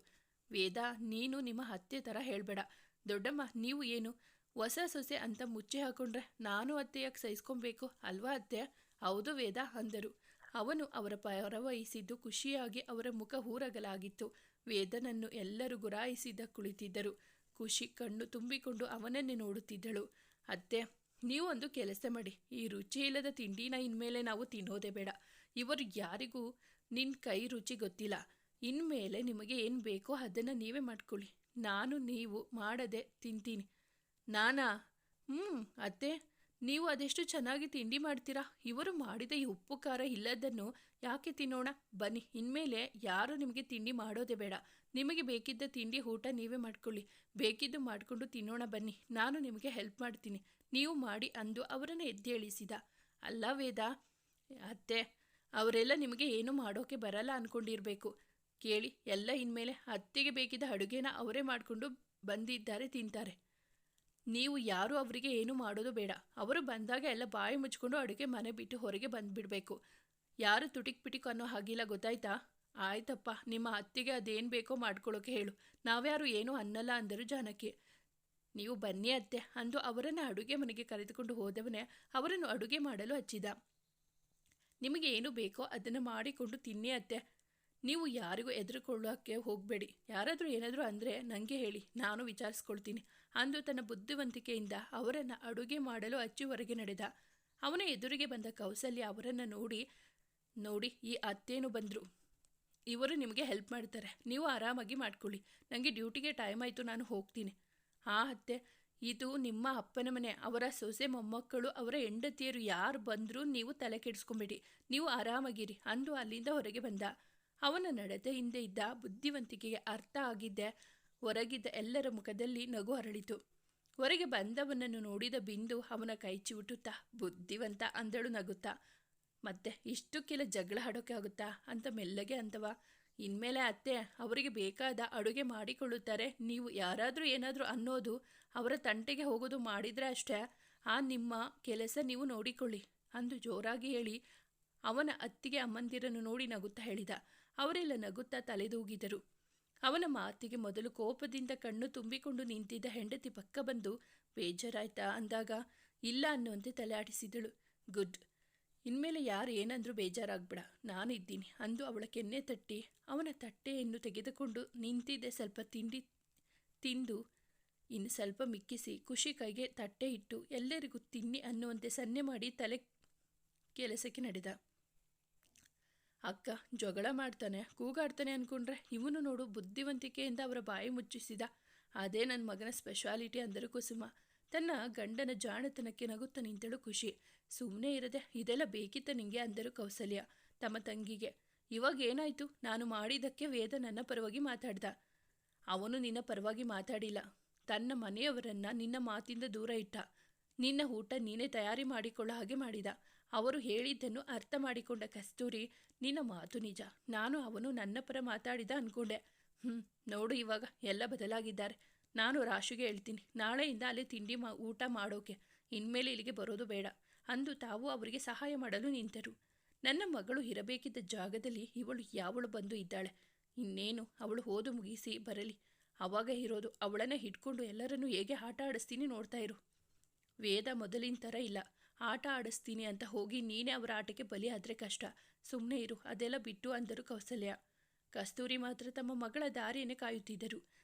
ವೇದ, ನೀನು ನಿಮ್ಮ ಅತ್ತೆ ಥರ ಹೇಳಬೇಡ. ದೊಡ್ಡಮ್ಮ, ನೀವು ಏನು ಹೊಸ ಸೊಸೆ ಅಂತ ಮುಚ್ಚಿ ಹಾಕೊಂಡ್ರೆ ನಾನು ಅತ್ತೆಯಾಗಿ ಸಹಿಸ್ಕೊಬೇಕು ಅಲ್ವಾ ಅತ್ತೆ? ಹೌದು ವೇದ ಅಂದರು. ಅವನು ಅವರ ಪರವಹಿಸಿದ್ದು ಖುಷಿಯಾಗಿ ಅವರ ಮುಖ ಊರಗಲಾಗಿತ್ತು. ವೇದನನ್ನು ಎಲ್ಲರೂ ಗುರಾಯಿಸಿದ ಕುಳಿತಿದ್ದರು. ಖುಷಿ ಕಣ್ಣು ತುಂಬಿಕೊಂಡು ಅವನನ್ನೇ ನೋಡುತ್ತಿದ್ದಳು. ಅತ್ತೆ, ನೀವು ಒಂದು ಕೆಲಸ ಮಾಡಿ, ಈ ರುಚಿ ಇಲ್ಲದ ತಿಂಡಿನ ಇನ್ಮೇಲೆ ನಾವು ತಿನ್ನೋದೇ ಬೇಡ. ಇವರು ಯಾರಿಗೂ ನಿನ್ನ ಕೈ ರುಚಿ ಗೊತ್ತಿಲ್ಲ. ಇನ್ಮೇಲೆ ನಿಮಗೆ ಏನು ಬೇಕೋ ಅದನ್ನು ನೀವೇ ಮಾಡ್ಕೊಳ್ಳಿ. ನಾನು ನೀವು ಮಾಡದೆ ತಿಂತೀನಿ. ನಾನಾ? ಅತ್ತೆ, ನೀವು ಅದೆಷ್ಟು ಚೆನ್ನಾಗಿ ತಿಂಡಿ ಮಾಡ್ತೀರಾ. ಇವರು ಮಾಡಿದ ಈ ಉಪ್ಪು ಖಾರ ಇಲ್ಲದನ್ನು ಯಾಕೆ ತಿನ್ನೋಣ? ಬನ್ನಿ, ಇನ್ಮೇಲೆ ಯಾರೂ ನಿಮಗೆ ತಿಂಡಿ ಮಾಡೋದೇ ಬೇಡ. ನಿಮಗೆ ಬೇಕಿದ್ದ ತಿಂಡಿ ಊಟ ನೀವೇ ಮಾಡ್ಕೊಳ್ಳಿ. ಬೇಕಿದ್ದು ಮಾಡಿಕೊಂಡು ತಿನ್ನೋಣ ಬನ್ನಿ. ನಾನು ನಿಮಗೆ ಹೆಲ್ಪ್ ಮಾಡ್ತೀನಿ, ನೀವು ಮಾಡಿ ಅಂದು ಅವರನ್ನು ಎದ್ದೇಳಿಸಿದ. ಅಲ್ಲ ವೇದ ಅತ್ತೆ, ಅವರೆಲ್ಲ ನಿಮಗೆ ಏನು ಮಾಡೋಕೆ ಬರಲ್ಲ ಅಂದ್ಕೊಂಡಿರಬೇಕು. ಕೇಳಿ, ಎಲ್ಲ ಇನ್ಮೇಲೆ ಅತ್ತೆಗೆ ಬೇಕಿದ್ದ ಅಡುಗೆನ ಅವರೇ ಮಾಡಿಕೊಂಡು ಬಂದಿದ್ದಾರೆ, ತಿಂತಾರೆ. ನೀವು ಯಾರೂ ಅವರಿಗೆ ಏನು ಮಾಡೋದು ಬೇಡ. ಅವರು ಬಂದಾಗ ಎಲ್ಲ ಬಾಯಿ ಮುಚ್ಕೊಂಡು ಅಡುಗೆ ಮನೆ ಬಿಟ್ಟು ಹೊರಗೆ ಬಂದುಬಿಡಬೇಕು. ಯಾರು ತುಟಿಕ್ ಪಿಟಿಕ್ ಅನ್ನೋ ಹಾಗಿಲ್ಲ, ಗೊತ್ತಾಯ್ತಾ? ಆಯ್ತಪ್ಪ, ನಿಮ್ಮ ಅತ್ತಿಗೆ ಅದೇನು ಬೇಕೋ ಮಾಡ್ಕೊಳ್ಳೋಕೆ ಹೇಳು, ನಾವ್ಯಾರು ಏನೂ ಅನ್ನಲ್ಲ ಅಂದರು ಜಾನಕಿ. ನೀವು ಬನ್ನಿ ಅತ್ತೆ ಅಂದು ಅವರನ್ನು ಅಡುಗೆ ಮನೆಗೆ ಕರೆದುಕೊಂಡು ಹೋದವನೇ ಅವರನ್ನು ಅಡುಗೆ ಮಾಡಲು ಹಚ್ಚಿದ. ನಿಮಗೆ ಏನು ಬೇಕೋ ಅದನ್ನು ಮಾಡಿಕೊಂಡು ತಿನ್ನಿ ಅತ್ತೆ. ನೀವು ಯಾರಿಗೂ ಎದುರುಕೊಳ್ಳೋಕ್ಕೆ ಹೋಗಬೇಡಿ. ಯಾರಾದರೂ ಏನಾದರೂ ಅಂದರೆ ನನಗೆ ಹೇಳಿ, ನಾನು ವಿಚಾರಿಸ್ಕೊಳ್ತೀನಿ ಅಂದು ತನ್ನ ಬುದ್ಧಿವಂತಿಕೆಯಿಂದ ಅವರನ್ನು ಅಡುಗೆ ಮಾಡಲು ಹೊರಗೆ ನಡೆದ. ಅವನ ಎದುರಿಗೆ ಬಂದ ಕೌಸಲ್ಯ ಅವರನ್ನು ನೋಡಿ ಈ ಅತ್ತೇನು ಬಂದರು, ಇವರು ನಿಮಗೆ ಹೆಲ್ಪ್ ಮಾಡ್ತಾರೆ, ನೀವು ಆರಾಮಾಗಿ ಮಾಡ್ಕೊಳ್ಳಿ. ನನಗೆ ಡ್ಯೂಟಿಗೆ ಟೈಮ್ ಆಯಿತು, ನಾನು ಹೋಗ್ತೀನಿ. ಹಾಂ ಅತ್ತೆ, ಇದು ನಿಮ್ಮ ಅಪ್ಪನ ಮನೆ. ಅವರ ಸೊಸೆ ಮೊಮ್ಮಕ್ಕಳು ಅವರ ಹೆಂಡತಿಯರು ಯಾರು ಬಂದರೂ ನೀವು ತಲೆ ಕೆಡಿಸ್ಕೊಂಬೇಡಿ, ನೀವು ಆರಾಮಾಗಿರಿ ಅಂದು ಅಲ್ಲಿಂದ ಹೊರಗೆ ಬಂದ. ಅವನ ನಡತೆಯಿಂದ ಇದ್ದ ಬುದ್ಧಿವಂತಿಕೆಗೆ ಅರ್ಥ ಆಗಿದ್ದೆ ಹೊರಗಿದ್ದ ಎಲ್ಲರ ಮುಖದಲ್ಲಿ ನಗು ಹರಳಿತು. ಹೊರಗೆ ಬಂದವನನ್ನು ನೋಡಿದ ಬಿಂದು ಅವನ ಕೈ ಚಿವುಟುತ್ತಾ, ಬುದ್ಧಿವಂತ ಅಂದಳು ನಗುತ್ತಾ. ಮತ್ತೆ ಇಷ್ಟಕ್ಕೆಲ್ಲ ಜಗಳ ಆಡೋಕೆ ಆಗುತ್ತಾ ಅಂತ ಮೆಲ್ಲಗೆ ಅಂತವ. ಇನ್ಮೇಲೆ ಅತ್ತೆ ಅವರಿಗೆ ಬೇಕಾದ ಅಡುಗೆ ಮಾಡಿಕೊಳ್ಳುತ್ತಾರೆ. ನೀವು ಯಾರಾದರೂ ಏನಾದರೂ ಅನ್ನೋದು, ಅವರ ತಂಟೆಗೆ ಹೋಗೋದು ಮಾಡಿದರೆ ಅಷ್ಟೇ. ನಿಮ್ಮ ಕೆಲಸ ನೀವು ನೋಡಿಕೊಳ್ಳಿ ಅಂದು ಜೋರಾಗಿ ಹೇಳಿ ಅವನ ಅತ್ತಿಗೆ ಅಮ್ಮಂದಿರನ್ನು ನೋಡಿ ನಗುತ್ತಾ ಹೇಳಿದ. ಅವರೆಲ್ಲ ನಗುತ್ತಾ ತಲೆದೂಗಿದರು. ಅವನ ಮಾತಿಗೆ ಮೊದಲು ಕೋಪದಿಂದ ಕಣ್ಣು ತುಂಬಿಕೊಂಡು ನಿಂತಿದ್ದ ಹೆಂಡತಿ ಪಕ್ಕ ಬಂದು, ಬೇಜಾರಾಯ್ತಾ ಅಂದಾಗ ಇಲ್ಲ ಅನ್ನುವಂತೆ ತಲೆ ಆಡಿಸಿದಳು. ಗುಡ್, ಇನ್ಮೇಲೆ ಯಾರು ಏನಂದ್ರೂ ಬೇಜಾರಾಗ್ಬೇಡ, ನಾನಿದ್ದೀನಿ ಅಂದು ಅವಳ ಕೆನ್ನೆ ತಟ್ಟಿ ಅವನ ತಟ್ಟೆಯನ್ನು ತೆಗೆದುಕೊಂಡು ನಿಂತಿದ್ದೆ. ಸ್ವಲ್ಪ ತಿಂಡಿ ತಿಂದು ಇನ್ನು ಸ್ವಲ್ಪ ಮಿಕ್ಕಿಸಿ ಖುಷಿ ಕೈಗೆ ತಟ್ಟೆ ಇಟ್ಟು ಎಲ್ಲರಿಗೂ ತಿನ್ನಿ ಅನ್ನುವಂತೆ ಸನ್ನೆ ಮಾಡಿ ತಲೆ ಕೆಲಸಕ್ಕೆ ನಡೆದ. ಅಕ್ಕ ಜಗಳ ಮಾಡ್ತಾನೆ, ಕೂಗಾಡ್ತಾನೆ ಅಂದ್ಕೊಂಡ್ರೆ ಇವನು ನೋಡು ಬುದ್ಧಿವಂತಿಕೆಯಿಂದ ಅವರ ಬಾಯಿ ಮುಚ್ಚಿಸಿದ. ಅದೇ ನನ್ನ ಮಗನ ಸ್ಪೆಷಾಲಿಟಿ ಅಂದರು ಕುಸುಮ. ತನ್ನ ಗಂಡನ ಜಾಣತನಕ್ಕೆ ನಗುತ್ತಾ ನಿಂತಳು ಖುಷಿ. ಸುಮ್ಮನೆ ಇರದೆ ಇದೆಲ್ಲ ಬೇಕಿತ್ತ ನಿಂಗೆ ಅಂದರು ಕೌಸಲ್ಯ ತಮ್ಮ ತಂಗಿಗೆ. ಇವಾಗ ಏನಾಯಿತು? ನಾನು ಮಾಡಿದ್ದಕ್ಕೆ ವೇದ ನನ್ನ ಪರವಾಗಿ ಮಾತಾಡ್ದ. ಅವನು ನಿನ್ನ ಪರವಾಗಿ ಮಾತಾಡಿಲ್ಲ, ತನ್ನ ಮನೆಯವರನ್ನು ನಿನ್ನ ಮಾತಿಂದ ದೂರ ಇಟ್ಟ. ನಿನ್ನ ಊಟ ನೀನೇ ತಯಾರಿ ಮಾಡಿಕೊಳ್ಳೋ ಹಾಗೆ ಮಾಡಿದ. ಅವರು ಹೇಳಿದ್ದನ್ನು ಅರ್ಥ ಮಾಡಿಕೊಂಡ ಕಸ್ತೂರಿ, ನಿನ್ನ ಮಾತು ನಿಜ, ನಾನು ಅವನು ನನ್ನ ಪರ ಮಾತಾಡಿದ ಅಂದ್ಕೊಂಡೆ. ನೋಡು ಇವಾಗ ಎಲ್ಲ ಬದಲಾಗಿದ್ದಾರೆ. ನಾನು ರಾಶಿಗೆ ಹೇಳ್ತೀನಿ, ನಾಳೆಯಿಂದ ಅಲ್ಲೇ ತಿಂಡಿ ಊಟ ಮಾಡೋಕೆ, ಇನ್ಮೇಲೆ ಇಲ್ಲಿಗೆ ಬರೋದು ಬೇಡ ಅಂದು ತಾವು ಅವರಿಗೆ ಸಹಾಯ ಮಾಡಲು ನಿಂತರು. ನನ್ನ ಮಗಳು ಇರಬೇಕಿದ್ದ ಜಾಗದಲ್ಲಿ ಇವಳು ಯಾವಳು ಬಂದು ಇದ್ದಾಳೆ. ಇನ್ನೇನು ಅವಳು ಓದು ಮುಗಿಸಿ ಬರಲಿ, ಅವಾಗ ಇರೋದು. ಅವಳನ್ನು ಹಿಡ್ಕೊಂಡು ಎಲ್ಲರನ್ನೂ ಹೇಗೆ ಆಟ ಆಡಿಸ್ತೀನಿ ನೋಡ್ತಾ ಇರು. ವೇದ ಮೊದಲಿನ ಥರ ಇಲ್ಲ, ಆಟ ಆಡಿಸ್ತೀನಿ ಅಂತ ಹೋಗಿ ನೀನೇ ಅವರ ಆಟಕ್ಕೆ ಬಲಿ ಆದರೆ ಕಷ್ಟ. ಸುಮ್ಮನೆ ಇರು, ಅದೆಲ್ಲ ಬಿಟ್ಟು ಅಂದರು ಕೌಸಲ್ಯ. ಕಸ್ತೂರಿ ಮಾತ್ರ ತಮ್ಮ ಮಗಳ ದಾರಿಯನ್ನೇ ಕಾಯುತ್ತಿದ್ದರು.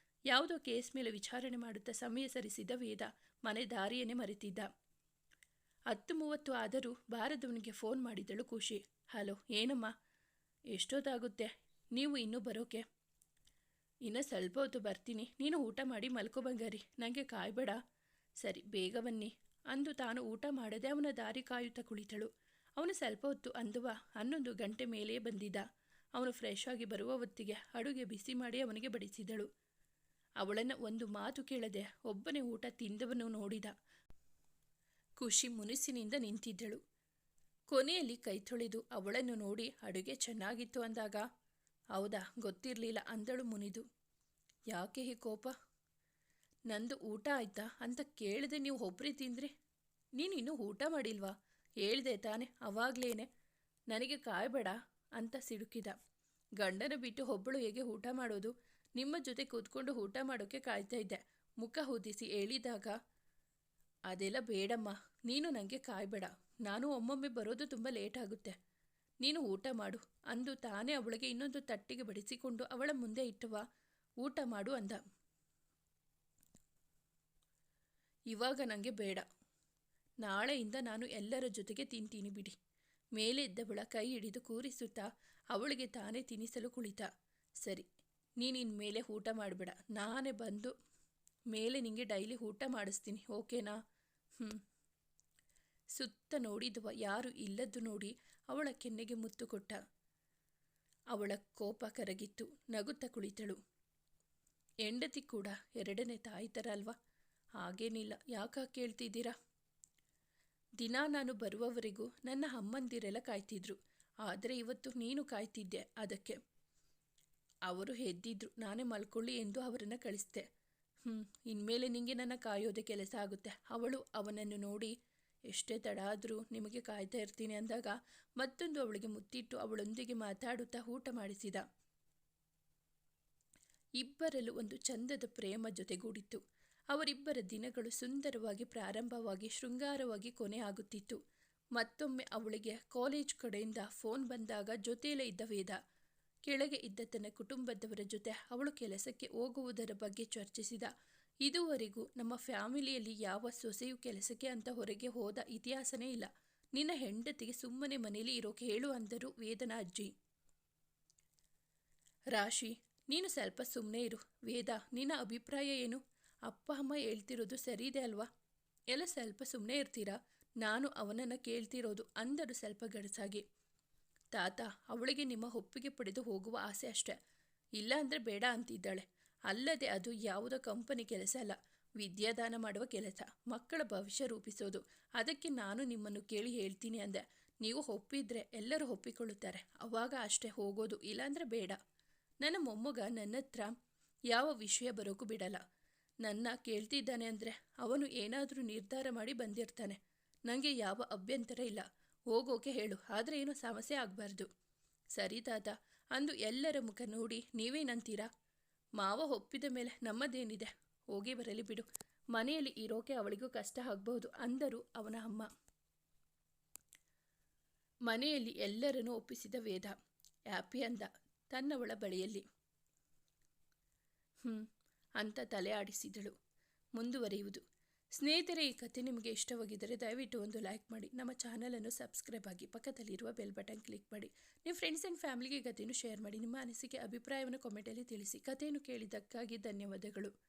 ಯಾವುದೋ ಕೇಸ್ ಮೇಲೆ ವಿಚಾರಣೆ ಮಾಡುತ್ತಾ ಸಮಯ ಸರಿಸಿದ ವೇದ ಮನೆ ದಾರಿಯನ್ನೇ ಮರೆತಿದ್ದ. 10:30 ಆದರೂ ಬಾರದವನಿಗೆ ಫೋನ್ ಮಾಡಿದಳು ಖುಷಿ. ಹಲೋ, ಏನಮ್ಮ, ಎಷ್ಟೊತ್ತಾಗುತ್ತೆ ನೀವು ಇನ್ನೂ ಬರೋಕೆ? ಇನ್ನು ಸ್ವಲ್ಪ ಹೊತ್ತು ಬರ್ತೀನಿ, ನೀನು ಊಟ ಮಾಡಿ ಮಲ್ಕೋ ಬಂಗಾರಿ, ನನಗೆ ಕಾಯಬೇಡ. ಸರಿ, ಬೇಗ ಬನ್ನಿ ಅಂದು ತಾನು ಊಟ ಮಾಡದೆ ಅವನ ದಾರಿ ಕಾಯುತ್ತಾ ಕುಳಿತಳು. ಅವನು ಸ್ವಲ್ಪ ಹೊತ್ತು ಅಂದುವ 11 ಗಂಟೆ ಮೇಲೇ ಬಂದಿದ್ದ. ಅವನು ಫ್ರೆಶ್ ಆಗಿ ಬರುವ ಹೊತ್ತಿಗೆ ಅಡುಗೆ ಬಿಸಿ ಮಾಡಿ ಅವನಿಗೆ ಬಡಿಸಿದಳು. ಅವಳನ್ನು ಒಂದು ಮಾತು ಕೇಳದೆ ಒಬ್ಬನೇ ಊಟ ತಿಂದವನು ನೋಡಿದ. ಖುಷಿ ಮುನಿಸಿನಿಂದ ನಿಂತಿದ್ದಳು. ಕೊನೆಯಲ್ಲಿ ಕೈ ತೊಳೆದು ಅವಳನ್ನು ನೋಡಿ ಅಡುಗೆ ಚೆನ್ನಾಗಿತ್ತು ಅಂದಾಗ, ಹೌದಾ, ಗೊತ್ತಿರಲಿಲ್ಲ ಅಂದಳು ಮುನಿದು. ಯಾಕೆ ಈ ಕೋಪ? ನಂದು ಊಟ ಆಯ್ತಾ ಅಂತ ಕೇಳಿದೆ, ನೀವು ಒಬ್ಬರೇ ತಿಂದ್ರಿ. ನೀನು ಇನ್ನೂ ಊಟ ಮಾಡಿಲ್ವಾ? ಹೇಳ್ದೆ ತಾನೆ ಅವಾಗ್ಲೇನೆ, ನನಗೆ ಕಾಯಬೇಡ ಅಂತ ಸಿಡುಕಿದ. ಗಂಡನ ಬಿಟ್ಟು ಒಬ್ಬಳು ಹೇಗೆ ಊಟ ಮಾಡೋದು? ನಿಮ್ಮ ಜೊತೆ ಕೂತ್ಕೊಂಡು ಊಟ ಮಾಡೋಕ್ಕೆ ಕಾಯ್ತಾ ಇದ್ದೆ. ಮುಖ ಹೊದಿಸಿ ಹೇಳಿದಾಗ, ಅದೆಲ್ಲ ಬೇಡಮ್ಮ, ನೀನು ನನಗೆ ಕಾಯಬೇಡ, ನಾನು ಒಮ್ಮೊಮ್ಮೆ ಬರೋದು ತುಂಬ ಲೇಟ್ ಆಗುತ್ತೆ, ನೀನು ಊಟ ಮಾಡು ಅಂದು ತಾನೇ ಅವಳಿಗೆ ಇನ್ನೊಂದು ತಟ್ಟಿಗೆ ಬಡಿಸಿಕೊಂಡು ಅವಳ ಮುಂದೆ ಇಟ್ಟುವ. ಊಟ ಮಾಡು ಅಂದ. ಇವಾಗ ನನಗೆ ಬೇಡ, ನಾಳೆಯಿಂದ ನಾನು ಎಲ್ಲರ ಜೊತೆಗೆ ತಿಂತೀನಿ ಬಿಡಿ. ಮೇಲೆ ಇದ್ದವಳ ಕೈ ಹಿಡಿದು ಕೂರಿಸುತ್ತಾ ಅವಳಿಗೆ ತಾನೇ ತಿನ್ನಿಸಲು ಕುಳಿತ. ಸರಿ, ನೀನಿನ್ಮೇಲೆ ಊಟ ಮಾಡಬೇಡ, ನಾನೇ ಬಂದು ಮೇಲೆ ನಿಂಗೆ ಡೈಲಿ ಊಟ ಮಾಡಿಸ್ತೀನಿ, ಓಕೆನಾ? ಸುತ್ತ ನೋಡಿದವ ಯಾರು ಇಲ್ಲದ್ದು ನೋಡಿ ಅವಳ ಕೆನ್ನೆಗೆ ಮುತ್ತು ಕೊಟ್ಟ. ಅವಳ ಕೋಪ ಕರಗಿತ್ತು. ನಗುತ್ತಾ ಕುಳಿತಳು. ಹೆಂಡತಿ ಕೂಡ ಎರಡನೇ ತಾಯಿ ಥರ ಅಲ್ವಾ? ಹಾಗೇನಿಲ್ಲ, ಯಾಕೆ ಕೇಳ್ತಿದ್ದೀರಾ? ದಿನ ನಾನು ಬರುವವರೆಗೂ ನನ್ನ ಅಮ್ಮಂದಿರೆಲ್ಲ ಕಾಯ್ತಿದ್ರು, ಆದರೆ ಇವತ್ತು ನೀನು ಕಾಯ್ತಿದ್ದೆ, ಅದಕ್ಕೆ. ಅವರು ಎದ್ದಿದ್ರು, ನಾನೇ ಮಲ್ಕೊಳ್ಳಿ ಎಂದು ಅವರನ್ನು ಕಳಿಸ್ದೆ. ಇನ್ಮೇಲೆ ನಿಂಗೆ ನನ್ನ ಕಾಯೋದೇ ಕೆಲಸ ಆಗುತ್ತೆ. ಅವಳು ಅವನನ್ನು ನೋಡಿ, ಎಷ್ಟೇ ತಡ ಆದರೂ ನಿಮಗೆ ಕಾಯ್ತಾ ಇರ್ತೀನಿ ಅಂದಾಗ ಮತ್ತೊಂದು ಅವಳಿಗೆ ಮುತ್ತಿಟ್ಟು ಅವಳೊಂದಿಗೆ ಮಾತಾಡುತ್ತಾ ಊಟ ಮಾಡಿಸಿದ. ಇಬ್ಬರಲ್ಲೂ ಒಂದು ಚಂದದ ಪ್ರೇಮ ಜೊತೆಗೂಡಿತ್ತು. ಅವರಿಬ್ಬರ ದಿನಗಳು ಸುಂದರವಾಗಿ ಪ್ರಾರಂಭವಾಗಿ ಶೃಂಗಾರವಾಗಿ ಕೊನೆ ಆಗುತ್ತಿತ್ತು. ಮತ್ತೊಮ್ಮೆ ಅವಳಿಗೆ ಕಾಲೇಜ್ ಕಡೆಯಿಂದ ಫೋನ್ ಬಂದಾಗ ಜೊತೆಯಲ್ಲೇ ಇದ್ದ ವೇದ. ಕೆಳಗೆ ಇದ್ದ ತನ್ನ ಕುಟುಂಬದವರ ಜೊತೆ ಅವಳು ಕೆಲಸಕ್ಕೆ ಹೋಗುವುದರ ಬಗ್ಗೆ ಚರ್ಚಿಸಿದ. ಇದುವರೆಗೂ ನಮ್ಮ ಫ್ಯಾಮಿಲಿಯಲ್ಲಿ ಯಾವ ಸೊಸೆಯು ಕೆಲಸಕ್ಕೆ ಅಂತ ಹೊರಗೆ ಹೋದ ಇತಿಹಾಸನೇ ಇಲ್ಲ. ನಿನ್ನ ಹೆಂಡತಿಗೆ ಸುಮ್ಮನೆ ಮನೇಲಿ ಇರೋಕೆ ಹೇಳು ಅಂದರು ವೇದನ ಅಜ್ಜಿ. ರಾಶಿ, ನೀನು ಸ್ವಲ್ಪ ಸುಮ್ಮನೆ ಇರು. ವೇದ, ನಿನ್ನ ಅಭಿಪ್ರಾಯ ಏನು? ಅಪ್ಪ ಅಮ್ಮ ಹೇಳ್ತಿರೋದು ಸರಿ ಇದೆ ಅಲ್ವಾ? ಎಲ್ಲ ಸ್ವಲ್ಪ ಸುಮ್ಮನೆ ಇರ್ತೀರಾ? ನಾನು ಅವನನ್ನು ಕೇಳ್ತಿರೋದು ಅಂದರು ಸ್ವಲ್ಪ ಗಡಸಾಗಿ. ತಾತ, ಅವಳಿಗೆ ನಿಮ್ಮ ಒಪ್ಪಿಗೆ ಪಡೆದು ಹೋಗುವ ಆಸೆ ಅಷ್ಟೆ, ಇಲ್ಲ ಅಂದರೆ ಬೇಡ ಅಂತಿದ್ದಾಳೆ. ಅಲ್ಲದೆ ಅದು ಯಾವುದೋ ಕಂಪನಿ ಕೆಲಸ ಅಲ್ಲ, ವಿದ್ಯಾದಾನ ಮಾಡುವ ಕೆಲಸ, ಮಕ್ಕಳ ಭವಿಷ್ಯ ರೂಪಿಸೋದು. ಅದಕ್ಕೆ ನಾನು ನಿಮ್ಮನ್ನು ಕೇಳಿ ಹೇಳ್ತೀನಿ ಅಂದೆ. ನೀವು ಒಪ್ಪಿದ್ರೆ ಎಲ್ಲರೂ ಒಪ್ಪಿಕೊಳ್ಳುತ್ತಾರೆ, ಅವಾಗ ಅಷ್ಟೇ ಹೋಗೋದು, ಇಲ್ಲಾಂದರೆ ಬೇಡ. ನನ್ನ ಮೊಮ್ಮಗ ನನ್ನ ಹತ್ರ ಯಾವ ವಿಷಯ ಬರೋಕ್ಕೂ ಬಿಡಲ್ಲ. ನನ್ನ ಕೇಳ್ತಿದ್ದಾನೆ ಅಂದರೆ ಅವನು ಏನಾದರೂ ನಿರ್ಧಾರ ಮಾಡಿ ಬಂದಿರ್ತಾನೆ. ನನಗೆ ಯಾವ ಅಭ್ಯಂತರ ಇಲ್ಲ, ಹೋಗೋಕೆ ಹೇಳು, ಆದರೆ ಏನೂ ಸಮಸ್ಯೆ ಆಗಬಾರ್ದು. ಸರಿ ತಾತ ಅಂದು ಎಲ್ಲರ ಮುಖ ನೋಡಿ ನೀವೇನಂತೀರಾ? ಮಾವ ಒಪ್ಪಿದ ಮೇಲೆ ನಮ್ಮದೇನಿದೆ, ಹೋಗಿ ಬರಲಿ ಬಿಡು, ಮನೆಯಲ್ಲಿ ಇರೋಕೆ ಅವಳಿಗೂ ಕಷ್ಟ ಆಗ್ಬಹುದು ಅಂದರು ಅವನ ಅಮ್ಮ. ಮನೆಯಲ್ಲಿ ಎಲ್ಲರನ್ನೂ ಒಪ್ಪಿಸಿದ ವೇದ ಹ್ಯಾಪಿ ಅಂದ ತನ್ನವಳ ಬಳಿಯಲ್ಲಿ. ಅಂತ ತಲೆ ಆಡಿಸಿದಳು. ಮುಂದುವರಿಯುವುದು. ಸ್ನೇಹಿತರೆ, ಈ ಕಥೆ ನಿಮಗೆ ಇಷ್ಟವಾಗಿದ್ದರೆ ದಯವಿಟ್ಟು ಒಂದು ಲೈಕ್ ಮಾಡಿ, ನಮ್ಮ ಚಾನಲನ್ನು ಸಬ್ಸ್ಕ್ರೈಬ್ ಆಗಿ, ಪಕ್ಕದಲ್ಲಿರುವ ಬೆಲ್ ಬಟನ್ ಕ್ಲಿಕ್ ಮಾಡಿ, ನಿಮ್ಮ ಫ್ರೆಂಡ್ಸ್ ಆ್ಯಂಡ್ ಫ್ಯಾಮಿಲಿಗೆ ಕಥೆಯನ್ನು ಶೇರ್ ಮಾಡಿ, ನಿಮ್ಮ ಅನಿಸಿಕೆ ಅಭಿಪ್ರಾಯವನ್ನು ಕಾಮೆಂಟಲ್ಲಿ ತಿಳಿಸಿ. ಕಥೆಯನ್ನು ಕೇಳಿದ್ದಕ್ಕಾಗಿ ಧನ್ಯವಾದಗಳು.